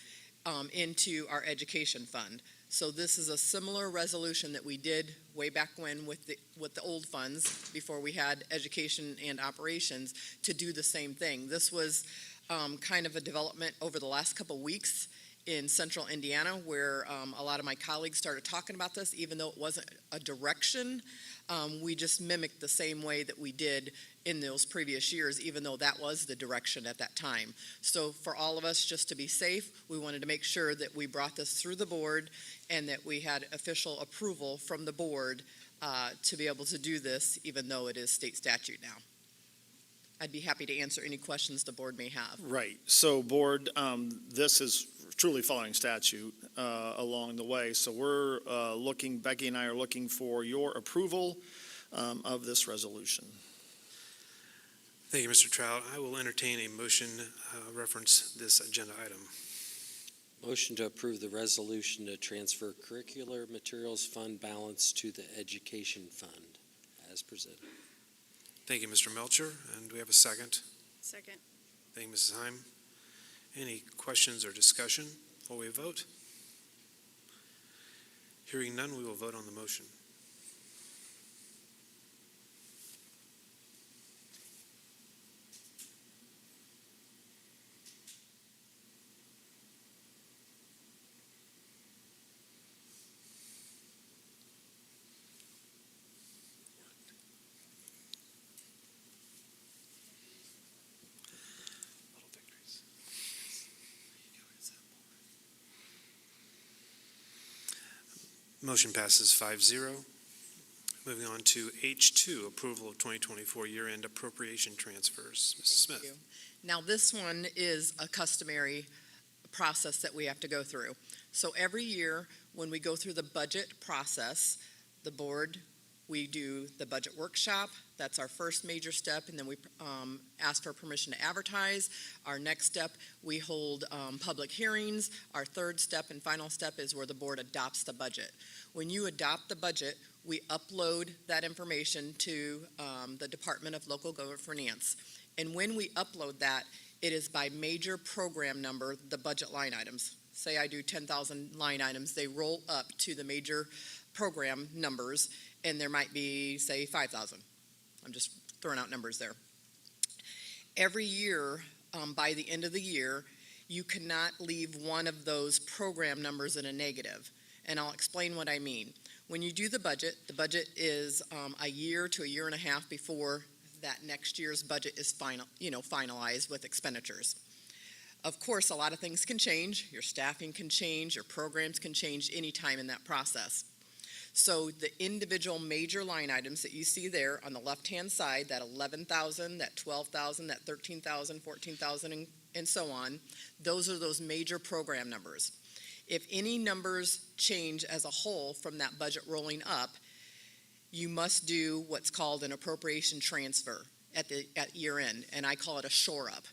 into our education fund. So this is a similar resolution that we did way back when with the old funds before we had education and operations to do the same thing. This was kind of a development over the last couple of weeks in central Indiana where a lot of my colleagues started talking about this. Even though it wasn't a direction, we just mimicked the same way that we did in those previous years, even though that was the direction at that time. So for all of us, just to be safe, we wanted to make sure that we brought this through the board and that we had official approval from the board to be able to do this, even though it is state statute now. I'd be happy to answer any questions the board may have. Right. So, board, this is truly following statute along the way. So we're Becky and I are looking for your approval of this resolution. Thank you, Mr. Trout. I will entertain a motion reference this agenda item. Motion to approve the resolution to transfer curricular materials fund balance to the education fund as presented. Thank you, Mr. Melcher. And do we have a second? Second. Thank you, Mrs. Heim. Any questions or discussion before we vote? Hearing none, we will vote on the motion. Motion passes 5-0. Moving on to H2, approval of 2024 year-end appropriation transfers. Mrs. Smith. Thank you. Now, this one is a customary process that we have to go through. So every year when we go through the budget process, the board We do the budget workshop. That's our first major step, and then we ask for permission to advertise. Our next step, we hold public hearings. Our third step and final step is where the board adopts the budget. When you adopt the budget, we upload that information to the Department of Local Government Finance. And when we upload that, it is by major program number, the budget line items. Say I do 10,000 line items, they roll up to the major program numbers, and there might be, say, 5,000. I'm just throwing out numbers there. Every year, by the end of the year, you cannot leave one of those program numbers in a negative. And I'll explain what I mean. When you do the budget is a year to a year and a half before that next year's budget is finalized with expenditures. Of course, a lot of things can change. Your staffing can change, your programs can change anytime in that process. So the individual major line items that you see there on the left-hand side, that 11,000, that 12,000, that 13,000, 14,000, and so on, those are those major program numbers. If any numbers change as a whole from that budget rolling up, you must do what's called an appropriation transfer at year end, and I call it a shore up.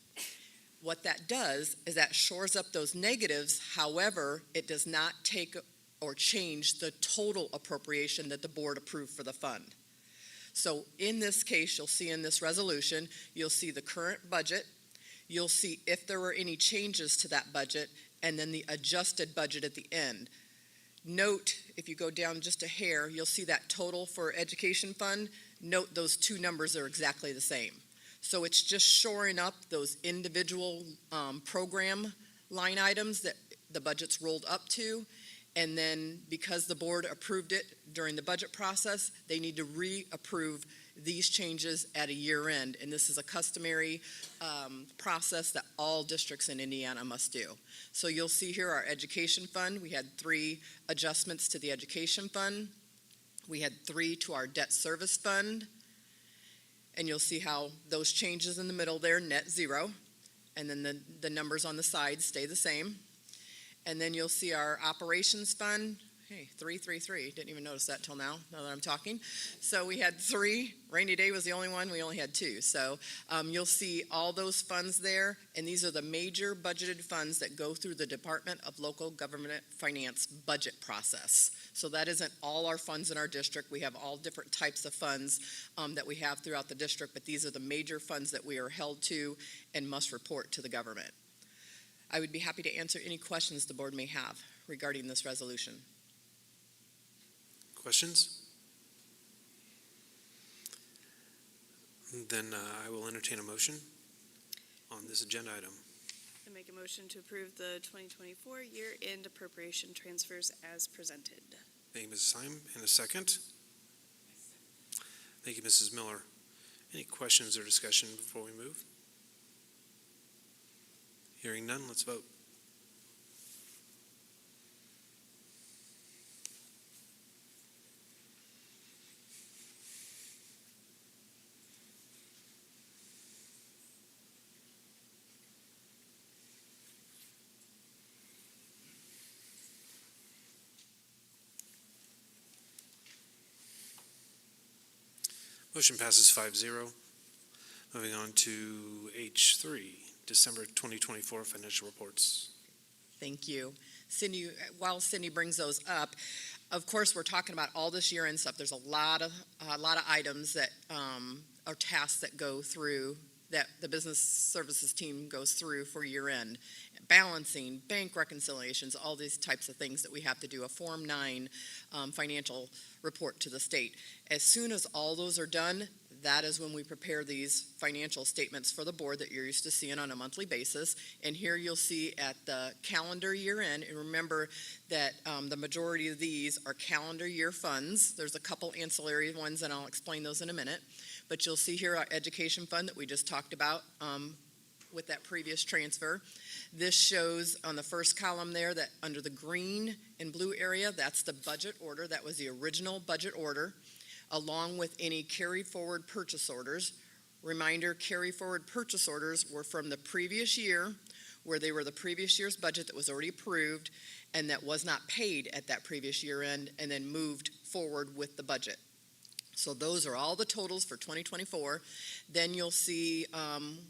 What that does is that shores up those negatives. However, it does not take or change the total appropriation that the board approved for the fund. So in this case, you'll see in this resolution, you'll see the current budget, you'll see if there were any changes to that budget, and then the adjusted budget at the end. Note, if you go down just a hair, you'll see that total for education fund. Note those two numbers are exactly the same. So it's just shoring up those individual program line items that the budget's rolled up to. And then because the board approved it during the budget process, they need to reapprove these changes at a year end. And this is a customary process that all districts in Indiana must do. So you'll see here our education fund. We had 3 adjustments to the education fund. We had 3 to our debt service fund. And you'll see how those changes in the middle there, net 0. And then the numbers on the side stay the same. And then you'll see our operations fund, hey, 333, didn't even notice that till now that I'm talking. So we had 3, rainy day was the only one, we only had 2. So you'll see all those funds there, and these are the major budgeted funds that go through the Department of Local Government Finance budget process. So that isn't all our funds in our district. We have all different types of funds that we have throughout the district, but these are the major funds that we are held to and must report to the government. I would be happy to answer any questions the board may have regarding this resolution. Questions? Then I will entertain a motion on this agenda item. I make a motion to approve the 2024 year-end appropriation transfers as presented. Thank you, Mrs. Heim. And a second? Thank you, Mrs. Miller. Any questions or discussion before we move? Hearing none, let's vote. Motion passes 5-0. Moving on to H3, December 2024 financial reports. Thank you. Cindy, while Cindy brings those up, of course, we're talking about all this year-end stuff. There's a lot of items that are tasks that go through, that the business services team goes through for year-end. Balancing, bank reconciliations, all these types of things that we have to do, a Form 9 financial report to the state. As soon as all those are done, that is when we prepare these financial statements for the board that you're used to seeing on a monthly basis. And here you'll see at the calendar year end, and remember that the majority of these are calendar year funds. There's a couple ancillary ones, and I'll explain those in a minute. But you'll see here our education fund that we just talked about with that previous transfer. This shows on the first column there that under the green and blue area, that's the budget order. That was the original budget order, along with any carry forward purchase orders. Reminder, carry forward purchase orders were from the previous year, where they were the previous year's budget that was already approved and that was not paid at that previous year end, and then moved forward with the budget. So those are all the totals for 2024. Then you'll see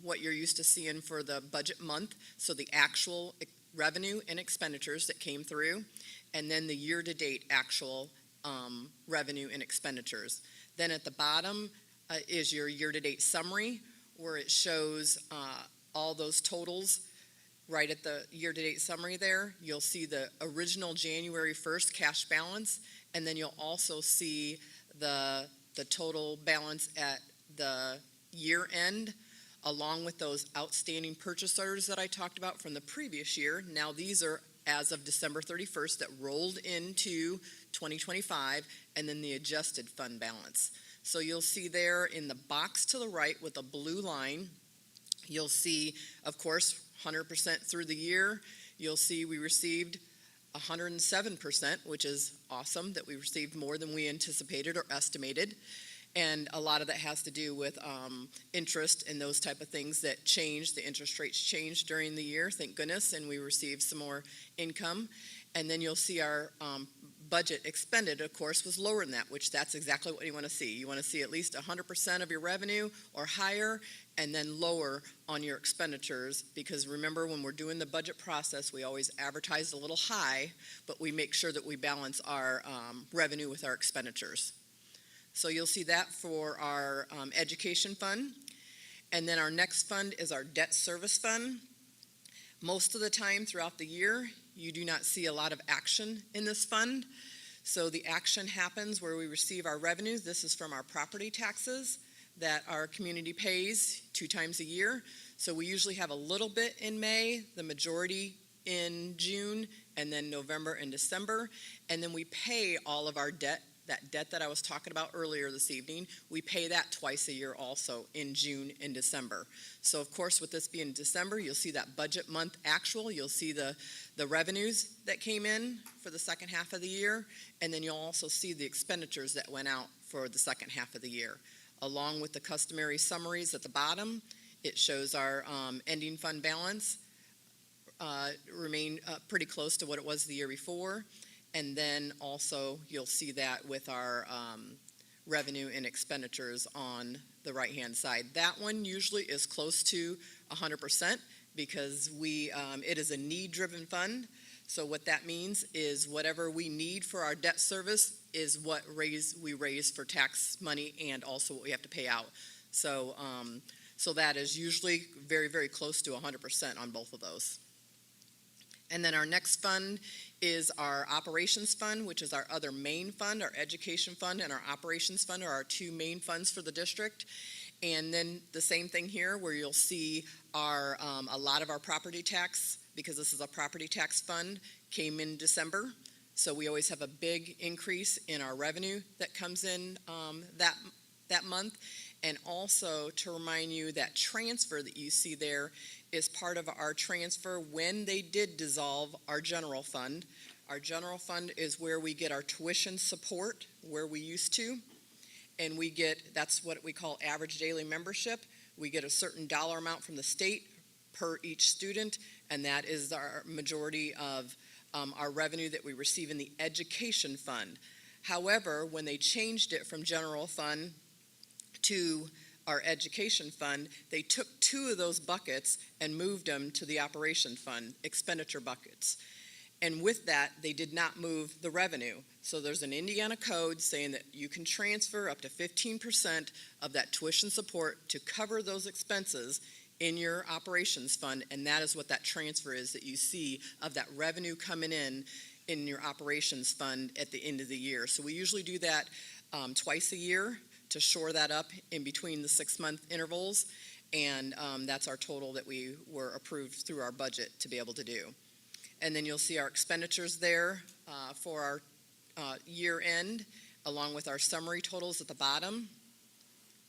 what you're used to seeing for the budget month, so the actual revenue and expenditures that came through, and then the year-to-date actual revenue and expenditures. Then at the bottom is your year-to-date summary, where it shows all those totals. Right at the year-to-date summary there, you'll see the original January 1st cash balance, and then you'll also see the total balance at the year end, along with those outstanding purchase orders that I talked about from the previous year. Now these are as of December 31st that rolled into 2025, and then the adjusted fund balance. So you'll see there in the box to the right with a blue line, you'll see, of course, 100% through the year. You'll see we received 107%, which is awesome that we received more than we anticipated or estimated. And a lot of that has to do with interest and those type of things that changed. The interest rates changed during the year, thank goodness, and we received some more income. And then you'll see our budget expended, of course, was lower than that, which that's exactly what you want to see. You want to see at least 100% of your revenue or higher, and then lower on your expenditures, because remember, when we're doing the budget process, we always advertise a little high, but we make sure that we balance our revenue with our expenditures. So you'll see that for our education fund. And then our next fund is our debt service fund. Most of the time throughout the year, you do not see a lot of action in this fund. So the action happens where we receive our revenues. This is from our property taxes that our community pays 2 times a year. So we usually have a little bit in May, the majority in June, and then November and December. And then we pay all of our debt, that debt that I was talking about earlier this evening. We pay that twice a year also, in June and December. So of course, with this being December, you'll see that budget month actual. You'll see the revenues that came in for the second half of the year. And then you'll also see the expenditures that went out for the second half of the year. Along with the customary summaries at the bottom, it shows our ending fund balance remain pretty close to what it was the year before. And then also you'll see that with our revenue and expenditures on the right-hand side. That one usually is close to 100% because it is a need-driven fund. So what that means is whatever we need for our debt service is what we raise for tax money and also what we have to pay out. So that is usually very, very close to 100% on both of those. And then our next fund is our operations fund, which is our other main fund. Our education fund and our operations fund are our 2 main funds for the district. And then the same thing here, where you'll see our a lot of our property tax, because this is a property tax fund, came in December. So we always have a big increase in our revenue that comes in that month. And also to remind you, that transfer that you see there is part of our transfer when they did dissolve our general fund. Our general fund is where we get our tuition support, where we used to. And that's what we call average daily membership. We get a certain dollar amount from the state per each student, and that is our majority of our revenue that we receive in the education fund. However, when they changed it from general fund to our education fund, they took 2 of those buckets and moved them to the operation fund, expenditure buckets. And with that, they did not move the revenue. So there's an Indiana code saying that you can transfer up to 15% of that tuition support to cover those expenses in your operations fund, and that is what that transfer is that you see of that revenue coming in your operations fund at the end of the year. So we usually do that twice a year to shore that up in between the 6-month intervals, and that's our total that we were approved through our budget to be able to do. And then you'll see our expenditures there for our year end, along with our summary totals at the bottom.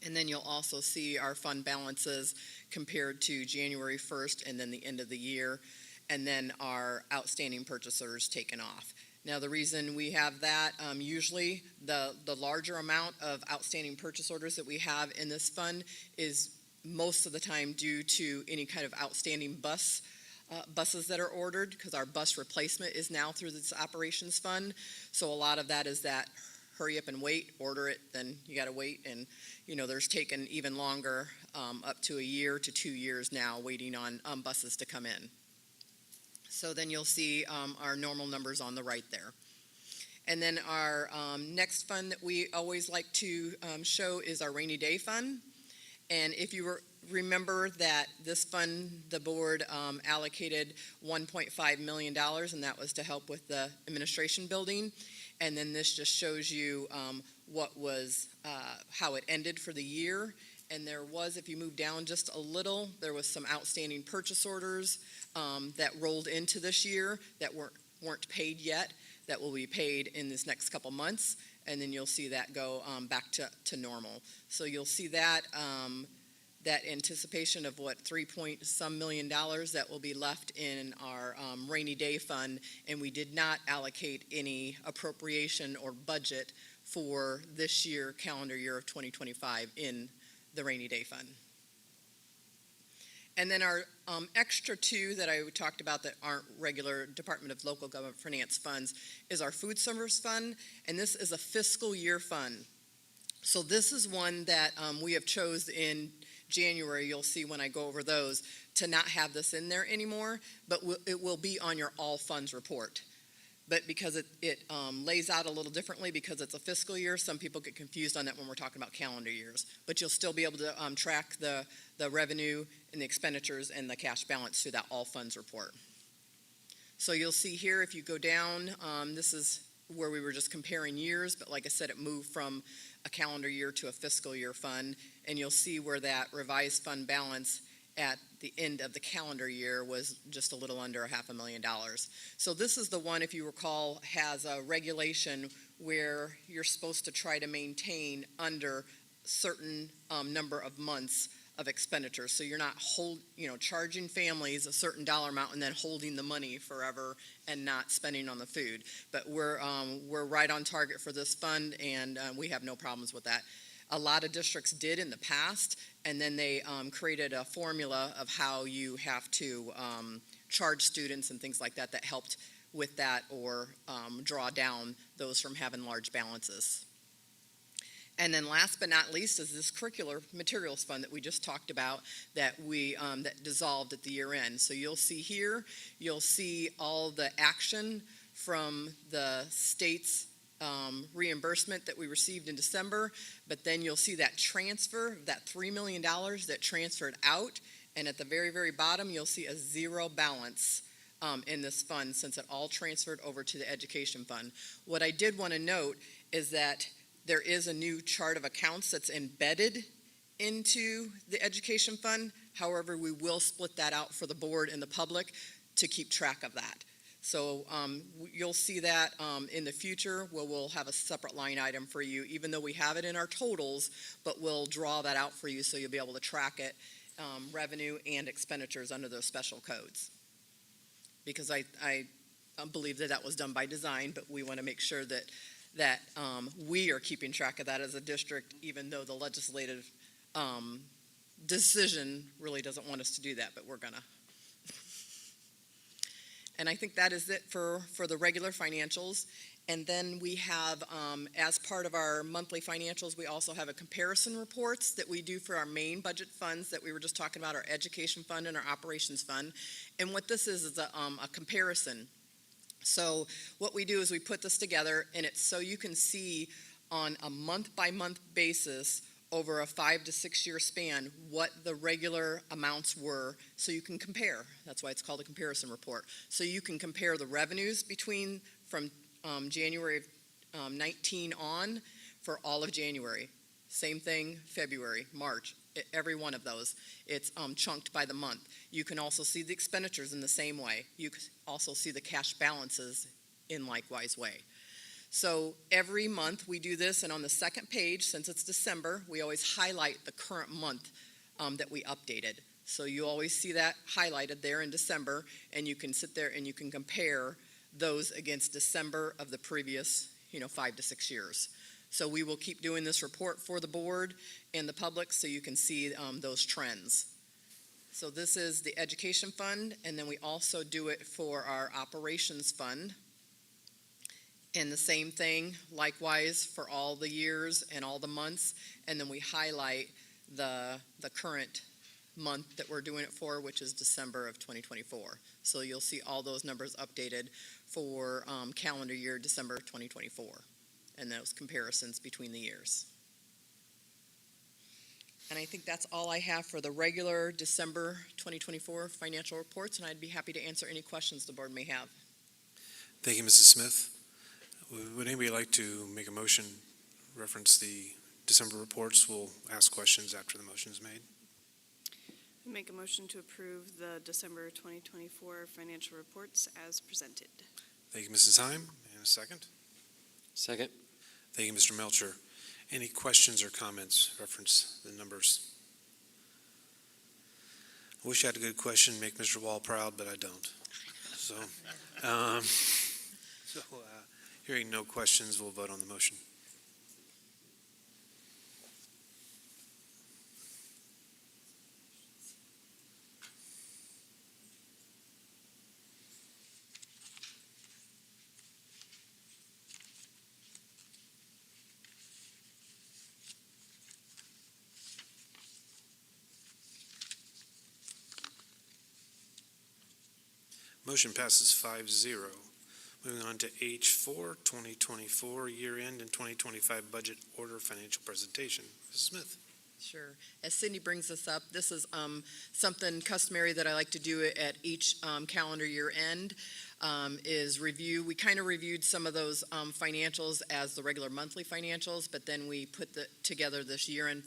And then you'll also see our fund balances compared to January 1st and then the end of the year, and then our outstanding purchase orders taken off. Now, the reason we have that, usually the larger amount of outstanding purchase orders that we have in this fund is most of the time due to any kind of outstanding buses that are ordered, because our bus replacement is now through this operations fund. So a lot of that is that hurry up and wait, order it, then you got to wait. And, there's taken even longer, up to a year to 2 years now, waiting on buses to come in. So then you'll see our normal numbers on the right there. And then our next fund that we always like to show is our rainy day fund. And if you remember that this fund, the board allocated $1.5 million, and that was to help with the administration building. And then this just shows you how it ended for the year. And there was, if you move down just a little, there was some outstanding purchase orders that rolled into this year that weren't paid yet, that will be paid in this next couple months. And then you'll see that go back to normal. So you'll see that that anticipation of $3 million that will be left in our rainy day fund, and we did not allocate any appropriation or budget for this year, calendar year of 2025, in the rainy day fund. And then our extra two that I talked about that aren't regular Department of Local Government Finance funds is our food service fund, and this is a fiscal year fund. So this is one that we have chose in January, you'll see when I go over those, to not have this in there anymore, but it will be on your all funds report. But because it lays out a little differently because it's a fiscal year, some people get confused on that when we're talking about calendar years. But you'll still be able to track the revenue and the expenditures and the cash balance through that all funds report. So you'll see here, if you go down, this is where we were just comparing years, but like I said, it moved from a calendar year to a fiscal year fund, and you'll see where that revised fund balance at the end of the calendar year was just a little under $500,000. So this is the one, if you recall, has a regulation where you're supposed to try to maintain under certain number of months of expenditures. So you're not charging families a certain dollar amount and then holding the money forever and not spending on the food. But we're right on target for this fund, and we have no problems with that. A lot of districts did in the past, and then they created a formula of how you have to charge students and things like that that helped with that, or draw down those from having large balances. And then last but not least is this curricular materials fund that we just talked about that that dissolved at the year end. So you'll see here, you'll see all the action from the state's reimbursement that we received in December, but then you'll see that transfer, that $3 million that transferred out, and at the very, very bottom, you'll see a zero balance in this fund since it all transferred over to the education fund. What I did want to note is that there is a new chart of accounts that's embedded into the education fund. However, we will split that out for the board and the public to keep track of that. So you'll see that in the future, where we'll have a separate line item for you, even though we have it in our totals, but we'll draw that out for you so you'll be able to track it, revenue and expenditures under those special codes. Because I believe that was done by design, but we want to make sure that we are keeping track of that as a district, even though the legislative decision really doesn't want us to do that, but we're gonna. And I think that is it for the regular financials. And then we have, as part of our monthly financials, we also have a comparison reports that we do for our main budget funds that we were just talking about, our education fund and our operations fund. And what this is a comparison. So what we do is we put this together, and it's so you can see on a month-by-month basis over a 5 to 6 year span what the regular amounts were, so you can compare. That's why it's called a comparison report. So you can compare the revenues from January of 19 on for all of January. Same thing, February, March, every one of those. It's chunked by the month. You can also see the expenditures in the same way. You can also see the cash balances in likewise way. So every month we do this, and on the second page, since it's December, we always highlight the current month that we updated. So you always see that highlighted there in December, and you can sit there and you can compare those against December of the previous 5 to 6 years. So we will keep doing this report for the board and the public so you can see those trends. So this is the education fund, and then we also do it for our operations fund. And the same thing, likewise, for all the years and all the months, and then we highlight the current month that we're doing it for, which is December of 2024. So you'll see all those numbers updated for calendar year December 2024, and those comparisons between the years. And I think that's all I have for the regular December 2024 financial reports, and I'd be happy to answer any questions the board may have. Thank you, Mrs. Smith. Would anybody like to make a motion, reference the December reports? We'll ask questions after the motion is made. Make a motion to approve the December 2024 financial reports as presented. Thank you, Mrs. Heim. And a second? Second. Thank you, Mr. Melcher. Any questions or comments reference the numbers? I wish I had a good question, make Mr. Wall proud, but I don't. So, hearing no questions, we'll vote on the motion. Motion passes 5-0. Moving on to H4, 2024 year-end and 2025 budget order financial presentation. Mrs. Smith. Sure. As Cindy brings this up, this is something customary that I like to do at each calendar year end, is review. We kind of reviewed some of those financials as the regular monthly financials, but then we put together this year-end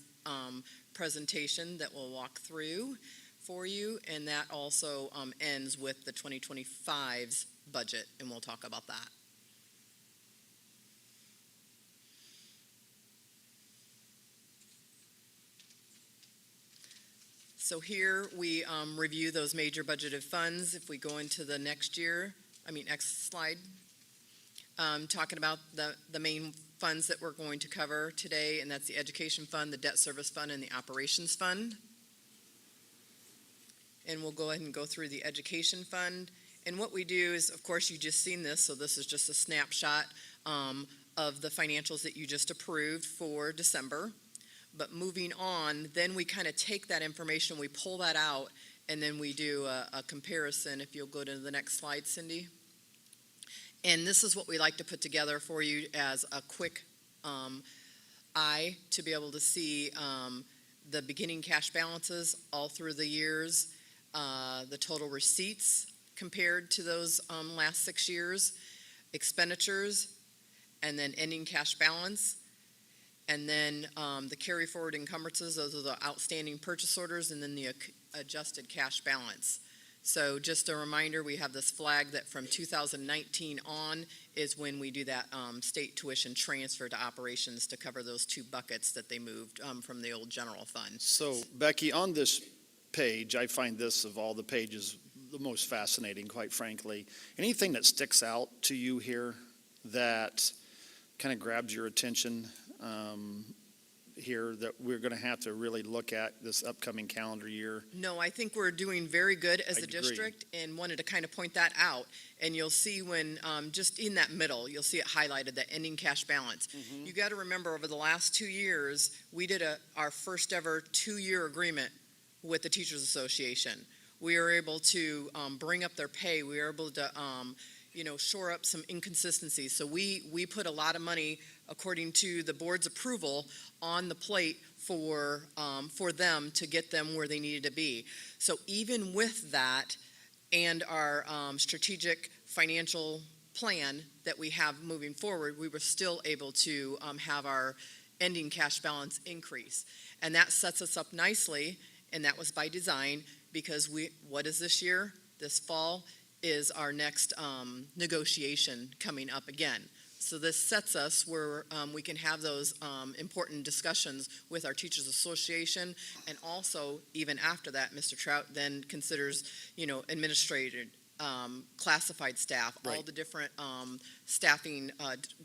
presentation that we'll walk through for you, and that also ends with the 2025's budget, and we'll talk about that. So here we review those major budgeted funds. If we go into the next slide, talking about the main funds that we're going to cover today, and that's the Education Fund, the Debt Service Fund, and the Operations Fund. And we'll go ahead and go through the Education Fund. And what we do is, of course, you just seen this, so this is just a snapshot of the financials that you just approved for December. But moving on, then we kind of take that information, we pull that out, and then we do a comparison. If you'll go to the next slide, Cindy. And this is what we like to put together for you as a quick eye to be able to see the beginning cash balances all through the years, the total receipts compared to those last 6 years, expenditures, and then ending cash balance. And then the carry forward encumbrances, those are the outstanding purchase orders, and then the adjusted cash balance. So just a reminder, we have this flag that from 2019 on is when we do that state tuition transfer to operations to cover those two buckets that they moved from the old general fund. So Becky, on this page, I find this of all the pages the most fascinating, quite frankly. Anything that sticks out to you here that kind of grabs your attention here that we're going to have to really look at this upcoming calendar year? No, I think we're doing very good as I a agree. district, and wanted to kind of point that out. And you'll see when, just in that middle, you'll see it highlighted, that ending cash balance. Mm-hmm. You got to remember, over the last 2 years, we did our first ever 2-year agreement with the Teachers Association. We were able to bring up their pay. We were able to shore up some inconsistencies. So we put a lot of money, according to the board's approval, on the plate for them to get them where they needed to be. So even with that and our strategic financial plan that we have moving forward, we were still able to have our ending cash balance increase. And that sets us up nicely, and that was by design, because what is this year? This fall is our next negotiation coming up again. So this sets us where we can have those important discussions with our Teachers Association, and also even after that, Mr. Trout then considers, administrative, classified staff, all Right. the different staffing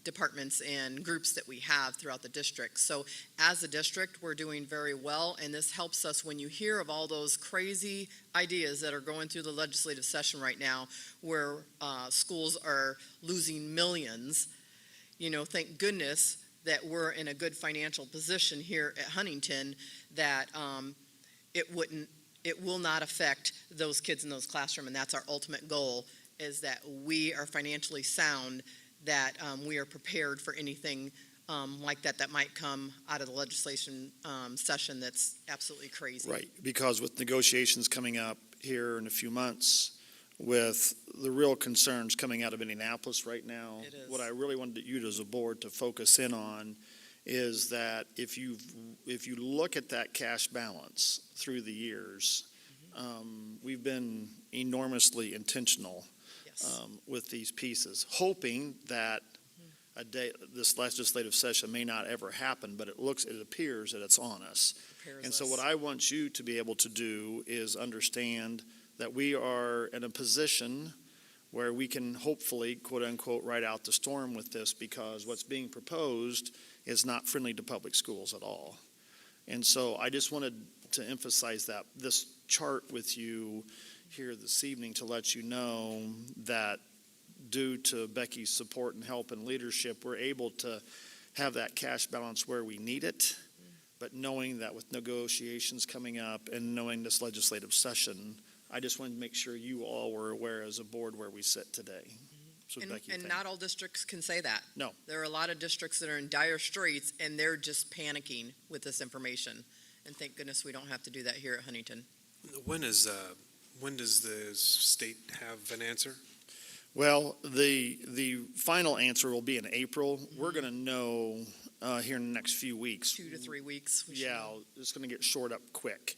departments and groups that we have throughout the district. So as a district, we're doing very well, and this helps us when you hear of all those crazy ideas that are going through the legislative session right now, where schools are losing millions. thank goodness that we're in a good financial position here at Huntington, that it will not affect those kids in those classrooms. And that's our ultimate goal, is that we are financially sound, that we are prepared for anything like that might come out of the legislation session that's absolutely crazy. Right, because with negotiations coming up here in a few months, with the real concerns coming out of Indianapolis right now, It is. what I really wanted you as a board to focus in on is that if you look at that cash balance through the years, we've been enormously intentional Yes. with these pieces, hoping that this legislative session may not ever happen, but it appears that it's on us. Prepares And so us. what I want you to be able to do is understand that we are in a position where we can hopefully, quote unquote, ride out the storm with this, because what's being proposed is not friendly to public schools at all. And so I just wanted to emphasize this chart with you here this evening to let you know that due to Becky's support and help and leadership, we're able to have that cash balance where we need it. But knowing that with negotiations coming up and knowing this legislative session, I just wanted to make sure you all were aware as a board where we sit today. So Becky, And thank not all districts can say that. No. There are a lot of districts that are in dire straits, and they're just panicking with this information. And thank goodness we don't have to do that here at Huntington. When does the state have an answer? Well, the final answer will be in April. We're going to know here in the next few weeks. 2 to 3 weeks. we should Yeah, know. it's going to get shored up quick.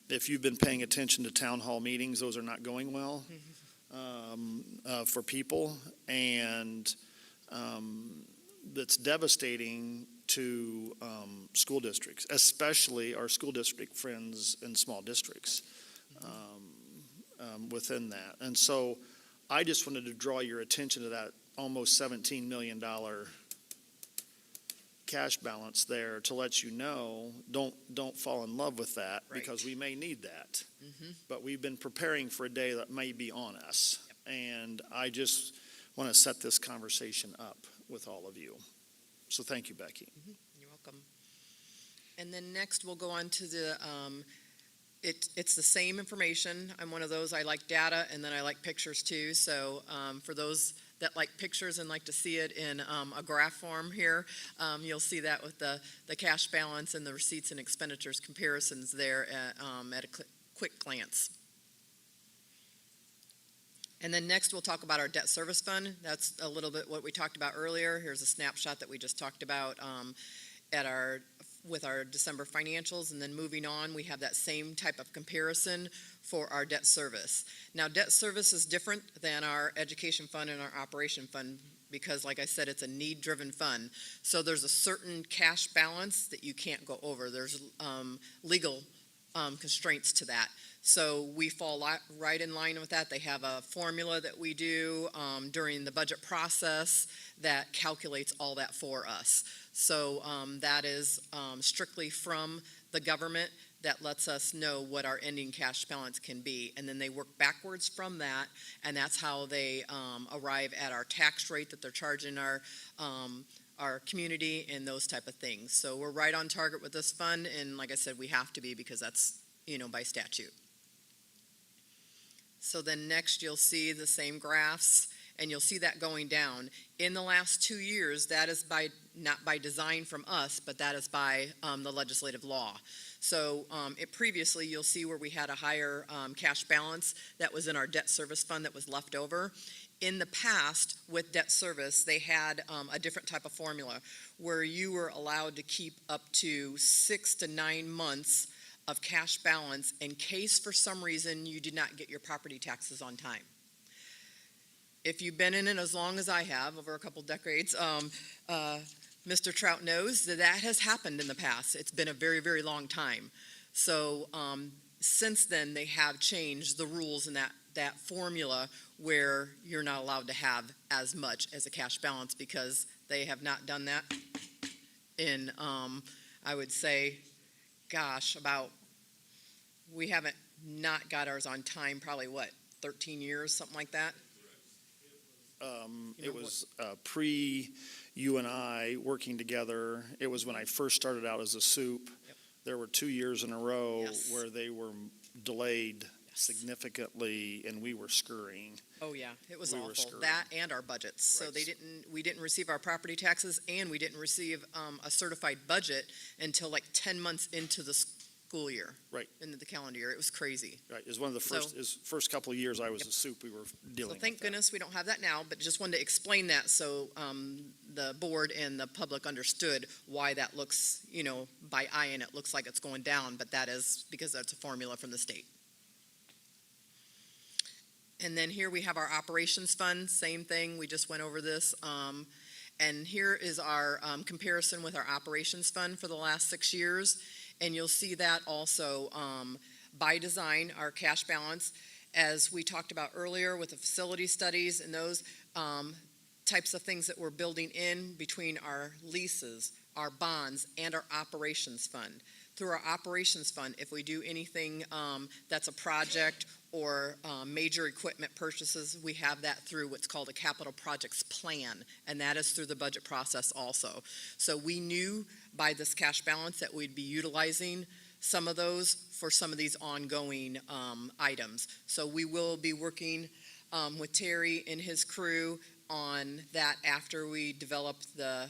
If you've been paying attention to town hall meetings, those are not going well for people, and that's devastating to school districts, especially our school district friends in small districts within that. And so I just wanted to draw your attention to that almost $17 million cash balance there to let you know, don't fall in love with that, Right. because we may need that. Mhm. But we've been preparing for a day that may be on us. And I just want to set this conversation up with all of you. So thank you, Becky. You're welcome. And then next, we'll go on to the, it's the same information. I'm one of those, I like data, and then I like pictures too. So for those that like pictures and like to see it in a graph form here, you'll see that with the cash balance and the receipts and expenditures comparisons there at a quick glance. And then next, we'll talk about our debt service fund. That's a little bit what we talked about earlier. Here's a snapshot that we just talked about with our December financials. And then moving on, we have that same type of comparison for our debt service. Now, debt service is different than our education fund and our operation fund, because like I said, it's a need-driven fund. So there's a certain cash balance that you can't go over. There's legal constraints to that. So we fall right in line with that. They have a formula that we do during the budget process that calculates all that for us. So that is strictly from the government that lets us know what our ending cash balance can be. And then they work backwards from that, and that's how they arrive at our tax rate that they're charging our community and those type of things. So we're right on target with this fund, and like I said, we have to be, because that's, by statute. So then next, you'll see the same graphs, and you'll see that going down. In the last 2 years, that is not by design from us, but that is by the legislative law. So previously, you'll see where we had a higher cash balance that was in our debt service fund that was left over. In the past, with debt service, they had a different type of formula where you were allowed to keep up to 6 to 9 months of cash balance in case for some reason you did not get your property taxes on time. If you've been in it as long as I have, over a couple decades, Mr. Trout knows that has happened in the past. It's been a very, very long time. So since then, they have changed the rules in that formula where you're not allowed to have as much as a cash balance, because they have not done that in, I would say, we haven't not got ours on time, probably 13 years, something like that? It was pre-you and I working together. It was when I first started out as a soup. Yep. There were 2 years in a row Yes. where they were delayed Yes. significantly, and we were scurrying. Oh, yeah, it was We were awful. screwed. That and our budgets. So Right. we didn't receive our property taxes and we didn't receive a certified budget until like 10 months into the school year. Right. Into the calendar year. It was crazy. Right, it was one of the So- first couple of years I was Yep. a soup, we were dealing So with thank that. goodness we don't have that now, but just wanted to explain that so the board and the public understood why that looks, by eye and it looks like it's going down, but that is because that's a formula from the state. And then here we have our operations fund, same thing, we just went over this. And here is our comparison with our operations fund for the last 6 years. And you'll see that also by design, our cash balance, as we talked about earlier with the facility studies and those types of things that we're building in between our leases, our bonds, and our operations fund. Through our operations fund, if we do anything that's a project or major equipment purchases, we have that through what's called a capital projects plan, and that is through the budget process also. So we knew by this cash balance that we'd be utilizing some of those for some of these ongoing items. So we will be working with Terry and his crew on that after we develop the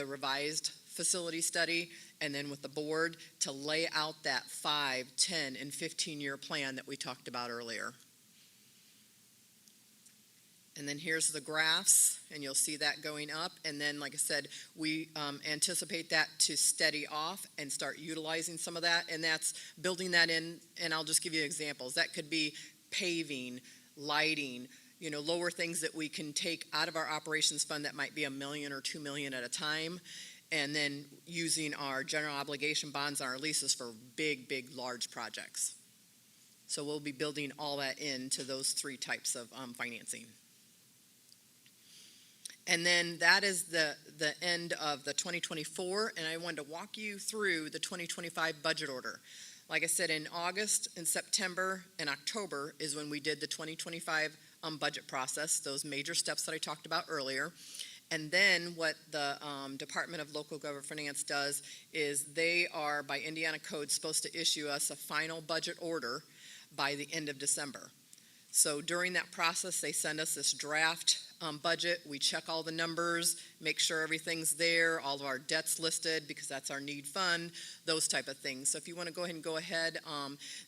revised facility study, and then with the board to lay out that 5, 10, and 15-year plan that we talked about earlier. And then here's the graphs, and you'll see that going up. And then, like I said, we anticipate that to steady off and start utilizing some of that, and that's building that in, and I'll just give you examples. That could be paving, lighting, lower things that we can take out of our operations fund that might be $1 million or $2 million at a time, and then using our general obligation bonds and our leases for big, large projects. So we'll be building all that into those 3 types of financing. And then that is the end of the 2024, and I wanted to walk you through the 2025 budget order. Like I said, in August and September and October is when we did the 2025 budget process, those major steps that I talked about earlier. And then what the Department of Local Government Finance does is they are, by Indiana code, supposed to issue us a final budget order by the end of December. So during that process, they send us this draft budget. We check all the numbers, make sure everything's there, all of our debts listed, because that's our need fund, those type of things. So if you want to go ahead,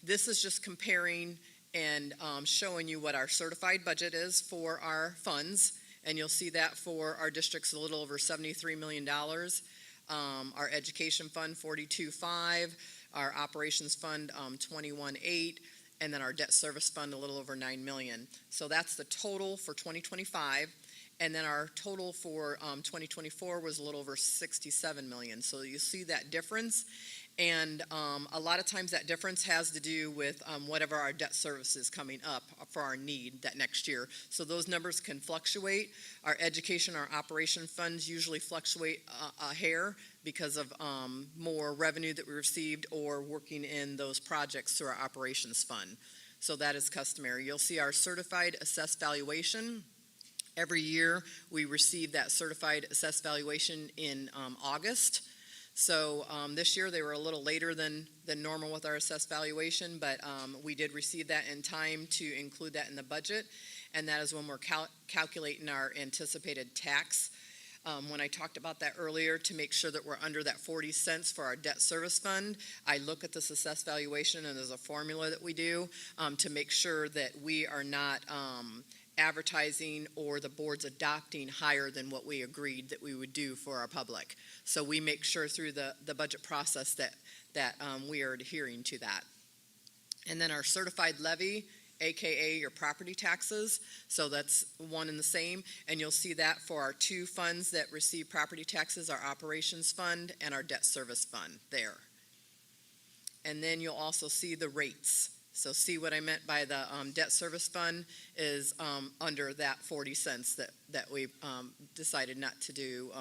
this is just comparing and showing you what our certified budget is for our funds. And you'll see that for our district's a little over $73 million. Our education fund, 42.5, our operations fund, 21.8, and then our debt service fund, a little over $9 million. So that's the total for 2025. And then our total for 2024 was a little over $67 million. So you see that difference. And a lot of times that difference has to do with whatever our debt service is coming up for our need that next year. So those numbers can fluctuate. Our education, our operation funds usually fluctuate a hair because of more revenue that we received or working in those projects through our operations fund. So that is customary. You'll see our certified assessed valuation. Every year we receive that certified assessed valuation in August. So this year they were a little later than normal with our assessed valuation, but we did receive that in time to include that in the budget, and that is when we're calculating our anticipated tax. When I talked about that earlier, to make sure that we're under that 40 cents for our debt service fund, I look at this assessed valuation, and there's a formula that we do to make sure that we are not advertising or the board's adopting higher than what we agreed that we would do for our public. So we make sure through the budget process that we are adhering to that. And then our certified levy, AKA your property taxes, so that's one and the same, and you'll see that for our 2 funds that receive property taxes, our operations fund and our debt service fund there. And then you'll also see the rates. So see what I meant by the debt service fund is under that 40 cents that we decided not to do,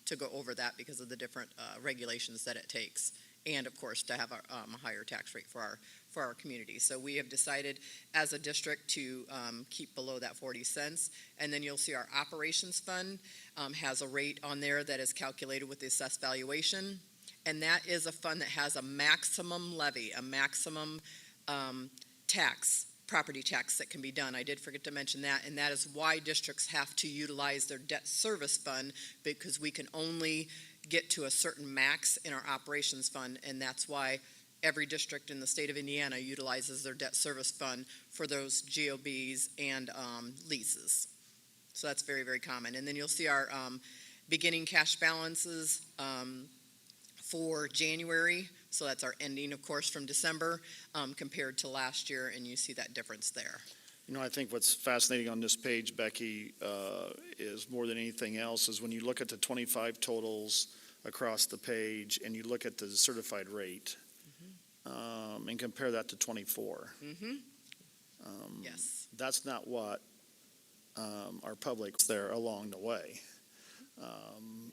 to go over that because of the different regulations that it takes and of course to have a higher tax rate for our community. So we have decided as a district to keep below that 40 cents. And then you'll see our operations fund has a rate on there that is calculated with the assessed valuation. And that is a fund that has a maximum levy, a maximum property tax that can be done. I did forget to mention that, and that is why districts have to utilize their debt service fund, because we can only get to a certain max in our operations fund, and that's why every district in the state of Indiana utilizes their debt service fund for those GOBs and leases. So that's very, very common. And then you'll see our beginning cash balances for January. So that's our ending, of course, from December compared to last year, and you see that difference there. I think what's fascinating on this page, Becky, is more than anything else is when you look at the 25 totals across the page and you look at the certified rate and compare that to 24. Yes. That's not what our public's there along the way.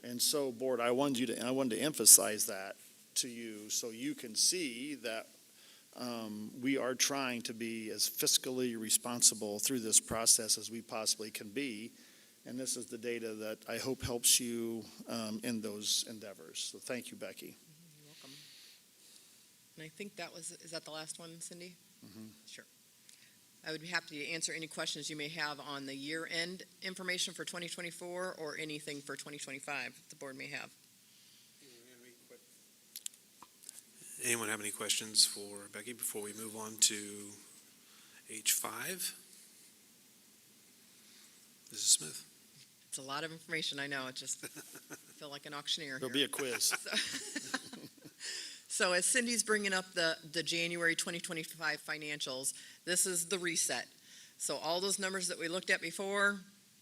And so, Board, I wanted to emphasize that to you so you can see that we are trying to be as fiscally responsible through this process as we possibly can be. And this is the data that I hope helps you in those endeavors. So thank you, Becky. You're welcome. And I think is that the last one, Cindy? Sure. I would be happy to answer any questions you may have on the year-end information for 2024 or anything for 2025 the board may have. Anyone have any questions for Becky before we move on to H5? Mrs. Smith. It's a lot of information, I know. I feel like an auctioneer There'll here. be a quiz. So as Cindy's bringing up the January 2025 financials, this is the reset. So all those numbers that we looked at before,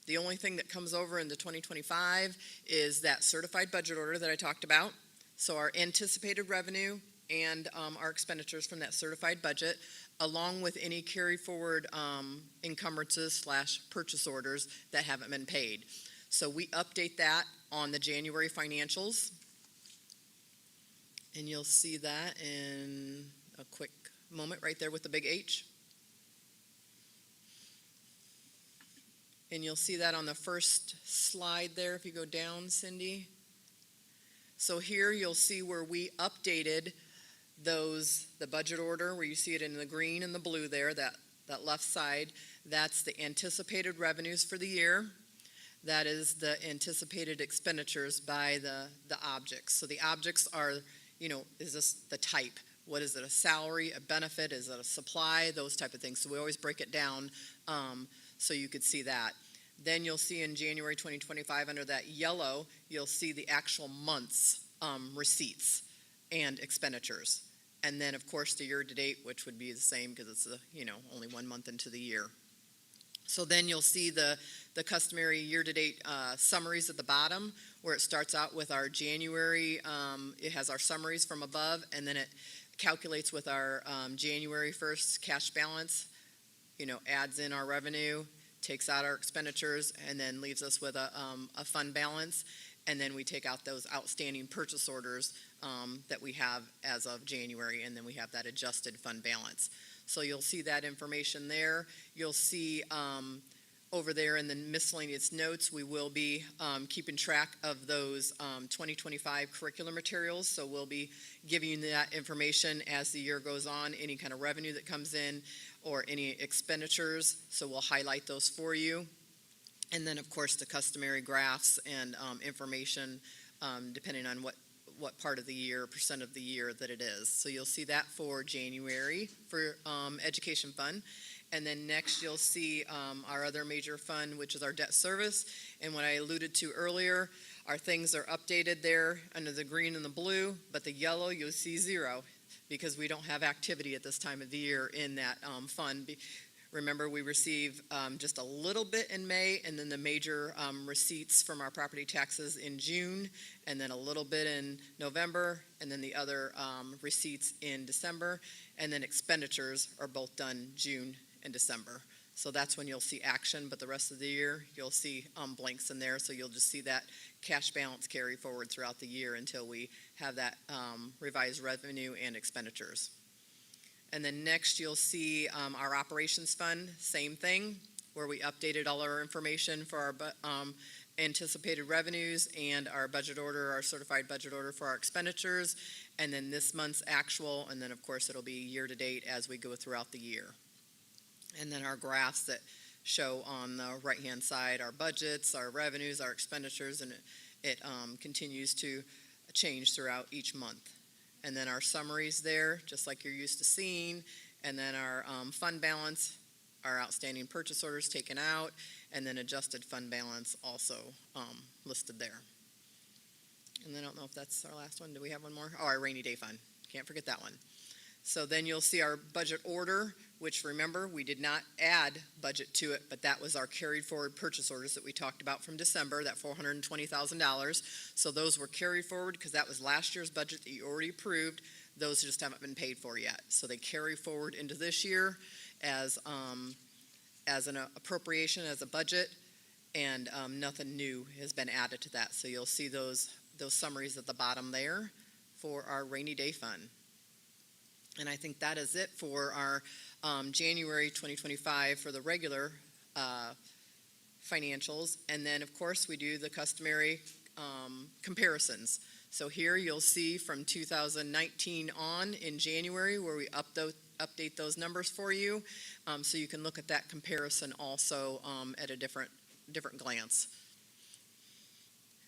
the only thing that comes over into 2025 is that certified budget order that I talked about. So our anticipated revenue and our expenditures from that certified budget, along with any carry forward encumbrances / purchase orders that haven't been paid. So we update that on the January financials. And you'll see that in a quick moment right there with the big H. And you'll see that on the first slide there if you go down, Cindy. So here you'll see where we updated the budget order, where you see it in the green and the blue there, that left side. That's the anticipated revenues for the year. That is the anticipated expenditures by the objects. So the objects are, is this the type? What is it, a salary, a benefit? Is it a supply? Those type of things. So we always break it down so you could see that. Then you'll see in January 2025 under that yellow, you'll see the actual month's receipts and expenditures. And then, of course, the year-to-date, which would be the same because it's, only 1 month into the year. So then you'll see the customary year-to-date summaries at the bottom, where it starts out with our January, it has our summaries from above, and then it calculates with our January 1st cash balance, adds in our revenue, takes out our expenditures, and then leaves us with a fund balance. And then we take out those outstanding purchase orders that we have as of January, and then we have that adjusted fund balance. So you'll see that information there. You'll see over there in the miscellaneous notes, we will be keeping track of those 2025 curricular materials. So we'll be giving you that information as the year goes on, any kind of revenue that comes in or any expenditures. So we'll highlight those for you. And then, of course, the customary graphs and information depending on what part of the year, percent of the year that it is. So you'll see that for January for education fund. And then next you'll see our other major fund, which is our debt service. And what I alluded to earlier, our things are updated there under the green and the blue, but the yellow you'll see 0 because we don't have activity at this time of the year in that fund. Remember, we receive just a little bit in May, and then the major receipts from our property taxes in June, and then a little bit in November, and then the other receipts in December, and then expenditures are both done June and December. So that's when you'll see action, but the rest of the year, you'll see blanks in there. So you'll just see that cash balance carry forward throughout the year until we have that revised revenue and expenditures. And then next, you'll see our operations fund, same thing, where we updated all our information for our anticipated revenues and our budget order, our certified budget order for our expenditures, and then this month's actual, and then of course it'll be year-to-date as we go throughout the year. And then our graphs that show on the right-hand side our budgets, our revenues, our expenditures, and it continues to change throughout each month. And then our summaries there, just like you're used to seeing, and then our fund balance, our outstanding purchase orders taken out, and then adjusted fund balance also listed there. And then I don't know if that's our last one. Do we have one more? Oh, our rainy day fund. Can't forget that one. So then you'll see our budget order, which remember, we did not add budget to it, but that was our carried forward purchase orders that we talked about from December, that $420,000. So those were carried forward because that was last year's budget that you already approved. Those just haven't been paid for yet. So they carry forward into this year as an appropriation, as a budget, and nothing new has been added to that. So you'll see those summaries at the bottom there for our rainy day fund. And I think that is it for our January 2025 for the regular financials. And then, of course, we do the customary comparisons. So here you'll see from 2019 on in January where we update those numbers for you. So you can look at that comparison also at a different glance.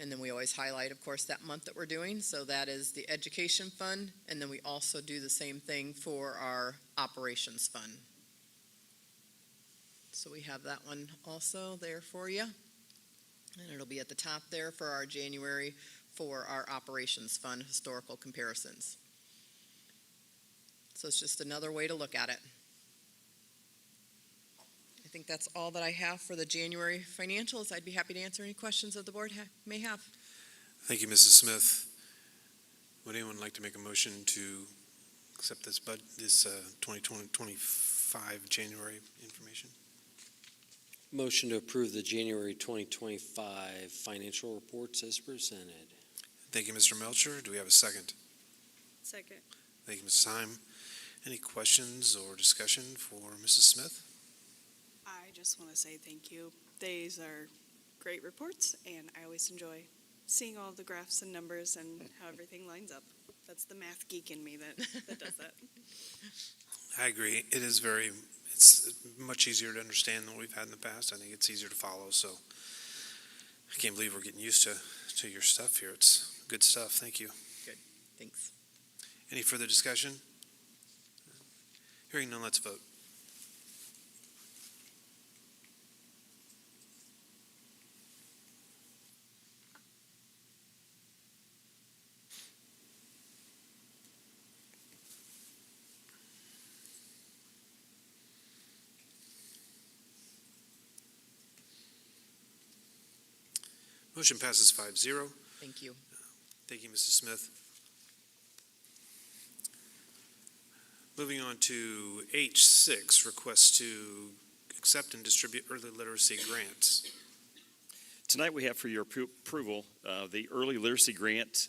And then we always highlight, of course, that month that we're doing. So that is the education fund. And then we also do the same thing for our operations fund. So we have that one also there for you. And it'll be at the top there for our January for our operations fund historical comparisons. So it's just another way to look at it. I think that's all that I have for the January financials. I'd be happy to answer any questions that the board may have. Thank you, Mrs. Smith. Would anyone like to make a motion to accept this 2025 January information? Motion to approve the January 2025 financial reports as presented. Thank you, Mr. Melcher. Do we have a second? Second. Thank you, Mrs. Heim. Any questions or discussion for Mrs. Smith? I just want to say thank you. These are great reports, and I always enjoy seeing all the graphs and numbers and how everything lines up. That's the math geek in me that does that. I agree. It's much easier to understand than what we've had in the past. I think it's easier to follow, so I can't believe we're getting used to your stuff here. It's good stuff. Thank you. Good. Thanks. Any further discussion? Hearing none, let's vote. Motion passes 5-0. Thank you. Thank you, Mrs. Smith. Moving on to H6, request to accept and distribute early literacy grants. Tonight we have for your approval the early literacy grant,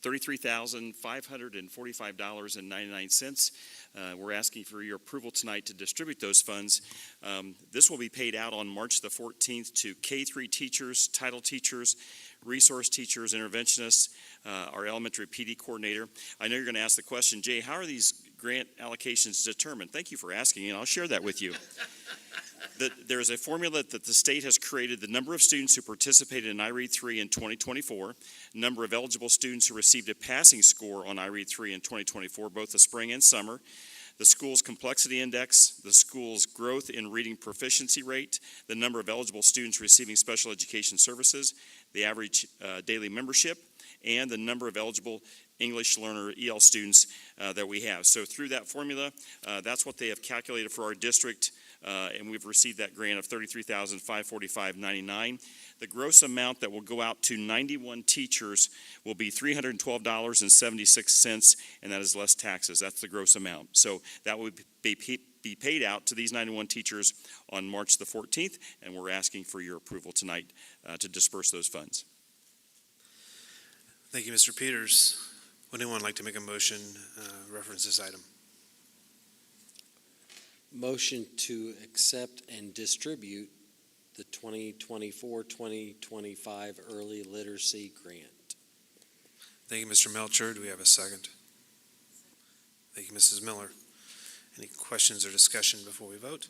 $33,545.99. We're asking for your approval tonight to distribute those funds. This will be paid out on March the 14th to K-3 teachers, title teachers, resource teachers, interventionists, our elementary PD coordinator. I know you're going to ask the question, Jay, how are these grant allocations determined? Thank you for asking, and I'll share that with you. There is a formula that the state has created: the number of students who participated in IREAD 3 in 2024, number of eligible students who received a passing score on IREAD 3 in 2024, both the spring and summer, the school's complexity index, the school's growth in reading proficiency rate, the number of eligible students receiving special education services, the average daily membership, and the number of eligible English learner EL students that we have. So through that formula, that's what they have calculated for our district. and we've received that grant of $33,545.99. The gross amount that will go out to 91 teachers will be $312.76, and that is less taxes. That's the gross amount. So that will be paid out to these 91 teachers on March the 14th, and we're asking for your approval tonight to disperse those funds. Thank you, Mr. Peters. Would anyone like to make a motion reference this item? Motion to accept and distribute the 2024-2025 Early Literacy Grant. Thank you, Mr. Melcher. Do we have a second? Thank you, Mrs. Miller. Any questions or discussion before we vote?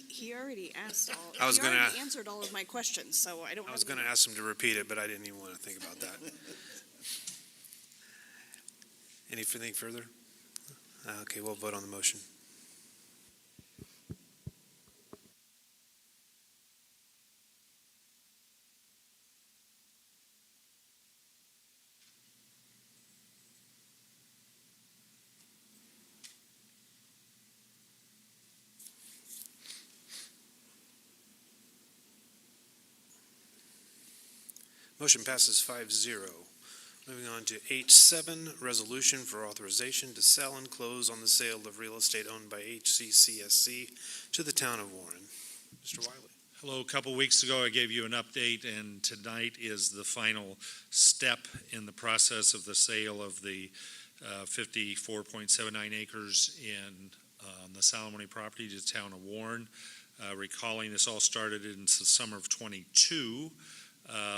He already asked all. I was he gonna already answered all of my questions, so I don't. I was going to ask him to repeat it, but I didn't even want to think about that. Anything further? Okay, we'll vote on the motion. Motion passes 5-0. Moving on to H7, resolution for authorization to sell and close on the sale of real estate owned by HCCSC to the town of Warren. Mr. Wiley. Hello, a couple weeks ago I gave you an update, and tonight is the final step in the process of the sale of the 54.79 acres in the Salamone property to the town of Warren. Recalling this all started in the summer of 22.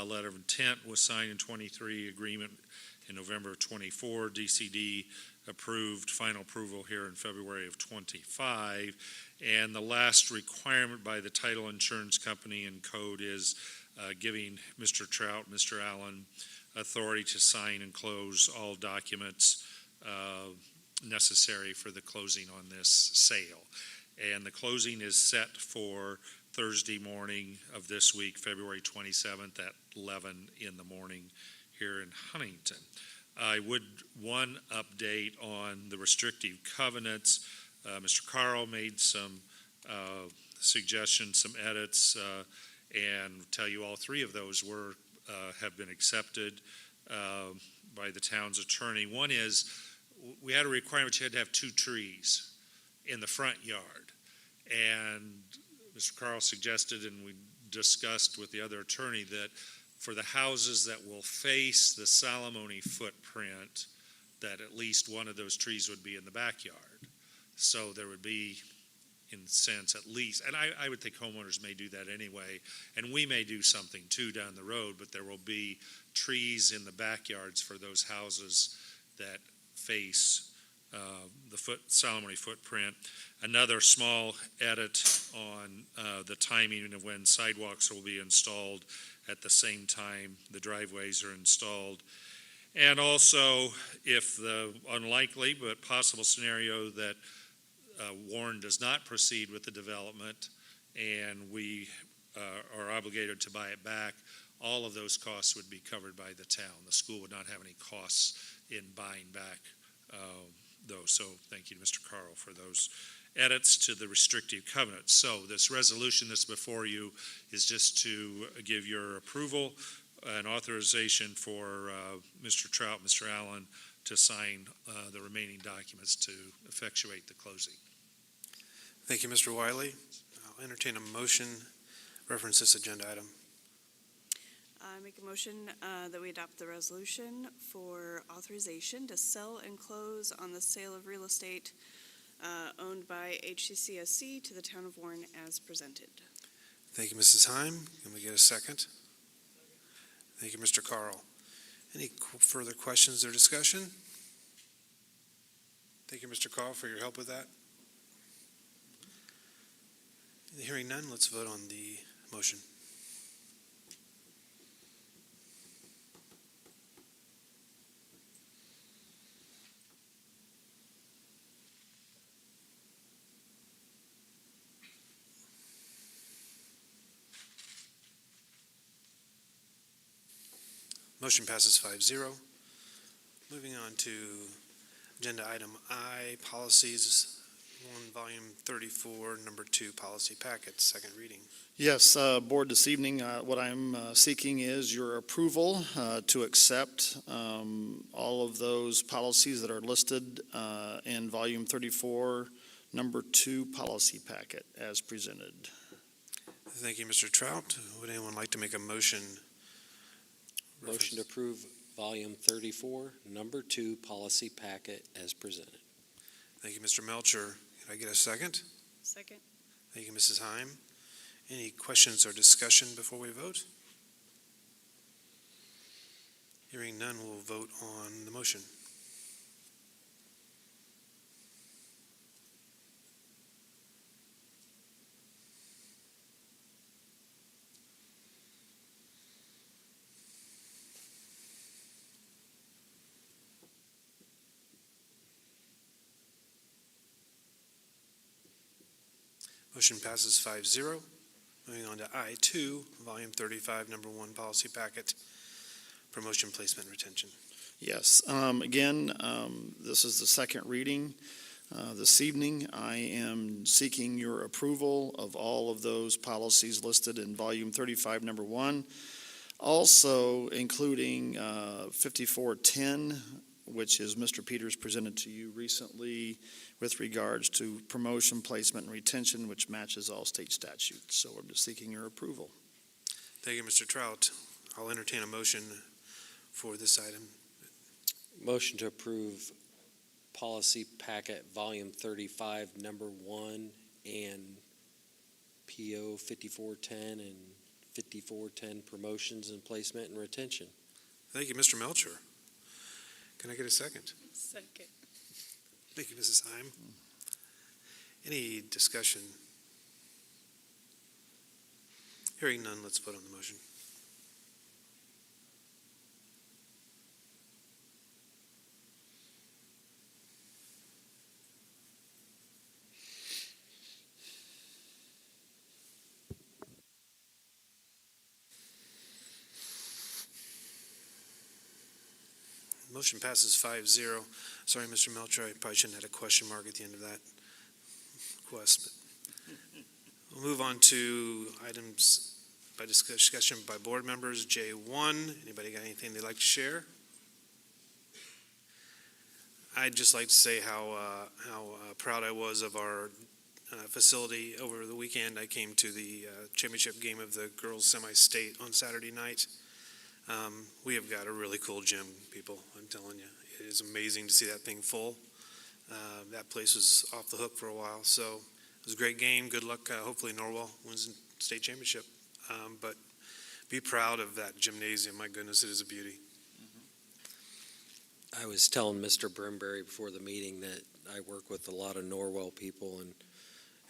Letter of intent was signed in 23, agreement in November of 24, DCD approved, final approval here in February of 25, and the last requirement by the title insurance company and code is giving Mr. Trout, Mr. Allen, authority to sign and close all documents necessary for the closing on this sale. And the closing is set for Thursday morning of this week, February 27th at 11 in the morning here in Huntington. I would one update on the restrictive covenants. Mr. Carl made some suggestions, some edits, and tell you all three of those have been accepted by the town's attorney. One is we had a requirement you had to have 2 trees in the front yard, and Mr. Carl suggested, and we discussed with the other attorney, that for the houses that will face the Salamone footprint, that at least one of those trees would be in the backyard. So there would be, in a sense, at least, and I would think homeowners may do that anyway, and we may do something too down the road, but there will be trees in the backyards for those houses that face the Salamone footprint. Another small edit on the timing of when sidewalks will be installed at the same time the driveways are installed. And also, if the unlikely but possible scenario that Warren does not proceed with the development and we are obligated to buy it back, all of those costs would be covered by the town. The school would not have any costs in buying back those. So thank you to Mr. Carl for those edits to the restrictive covenants. So this resolution that's before you is just to give your approval and authorization for Mr. Trout, Mr. Allen to sign the remaining documents to effectuate the closing. Thank you, Mr. Wiley. I'll entertain a motion reference this agenda item. I make a motion that we adopt the resolution for authorization to sell and close on the sale of real estate owned by HCCSC to the town of Warren as presented. Thank you, Mrs. Heim. Can we get a second? Thank you, Mr. Carl. Any further questions or discussion? Thank you, Mr. Carl, for your help with that. Hearing none, let's vote on the motion. Motion passes 5-0. Moving on to Agenda item I, policies, 1, volume 34, number 2, policy packet, second reading. Yes, Board, this evening, what I'm seeking is your approval to accept all of those policies that are listed in volume 34, number 2, policy packet as presented. Thank you, Mr. Trout. Would anyone like to make a motion? Motion to approve volume 34, number 2, policy packet as presented. Thank you, Mr. Melcher. Can I get a second? Second. Thank you, Mrs. Heim. Any questions or discussion before we vote? Hearing none, we'll vote on the motion. Motion passes 5-0. Moving on to I2, volume 35, number 1, policy packet, promotion, placement, retention. Yes, again, this is the second reading. This evening, I am seeking your approval of all of those policies listed in volume 35, number 1. Also including 5410, which is Mr. Peters presented to you recently with regards to promotion, placement, and retention, which matches all state statutes. So I'm just seeking your approval. Thank you, Mr. Trout. I'll entertain a motion for this item. Motion to approve policy packet volume 35, number 1, and PO 5410 and 5410 promotions and placement and retention. Thank you, Mr. Melcher. Can I get a second? Second. Thank you, Mrs. Heim. Any discussion? Hearing none, let's vote on the motion. Motion passes 5-0. Sorry, Mr. Melcher, I probably shouldn't have had a question mark at the end of that request. But we'll move on to items by discussion by board members. J1, anybody got anything they'd like to share? I'd just like to say how proud I was of our facility over the weekend. I came to the championship game of the girls semi-state on Saturday night. We have got a really cool gym, people, I'm telling you. It is amazing to see that thing full. That place was off the hook for a while, so it was a great game. Good luck. Hopefully Norwell wins the state championship. But be proud of that gymnasium. My goodness, it is a beauty. I was telling Mr. Brimberry before the meeting that I work with a lot of Norwell people and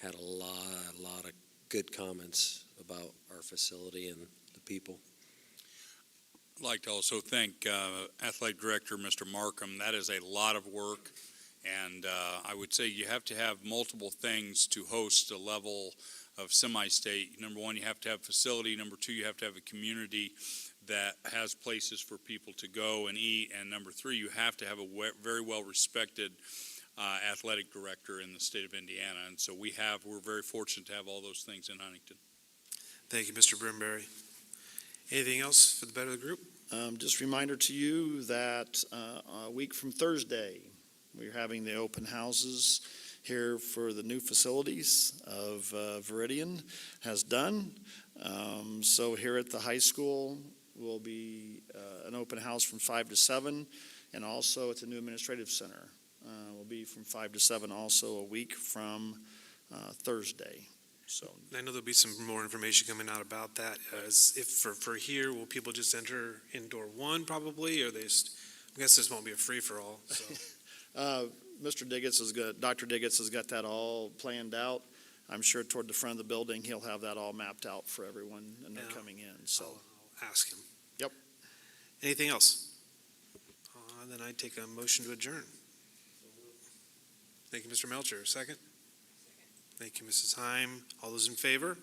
had a lot of good comments about our facility and the people. I'd like to also thank Athletic Director Mr. Markham. That is a lot of work, and I would say you have to have multiple things to host a level of semi-state. Number one, you have to have facility. Number two, you have to have a community that has places for people to go and eat. And number three, you have to have a very well-respected athletic director in the state of Indiana. And so we're very fortunate to have all those things in Huntington. Thank you, Mr. Brimberry. Anything else for the better of the group? Just a reminder to you that a week from Thursday, we're having the open houses here for the new facilities of Viridian has done. So here at the high school will be an open house from 5 to 7, and also at the new administrative center will be from 5 to 7 also a week from Thursday. So I know there'll be some more information coming out about that. As if for here, will people just enter indoor one probably, or I guess this won't be a free for all. So. Mr. Diggets Dr. Diggets has got that all planned out. I'm sure toward the front of the building, he'll have that all mapped out for everyone and they're coming in. So I'll ask him. Yep. Anything else? Then I take a motion to adjourn. Thank you, Mr. Melcher. Second? Thank you, Mrs. Heim. All those in favor?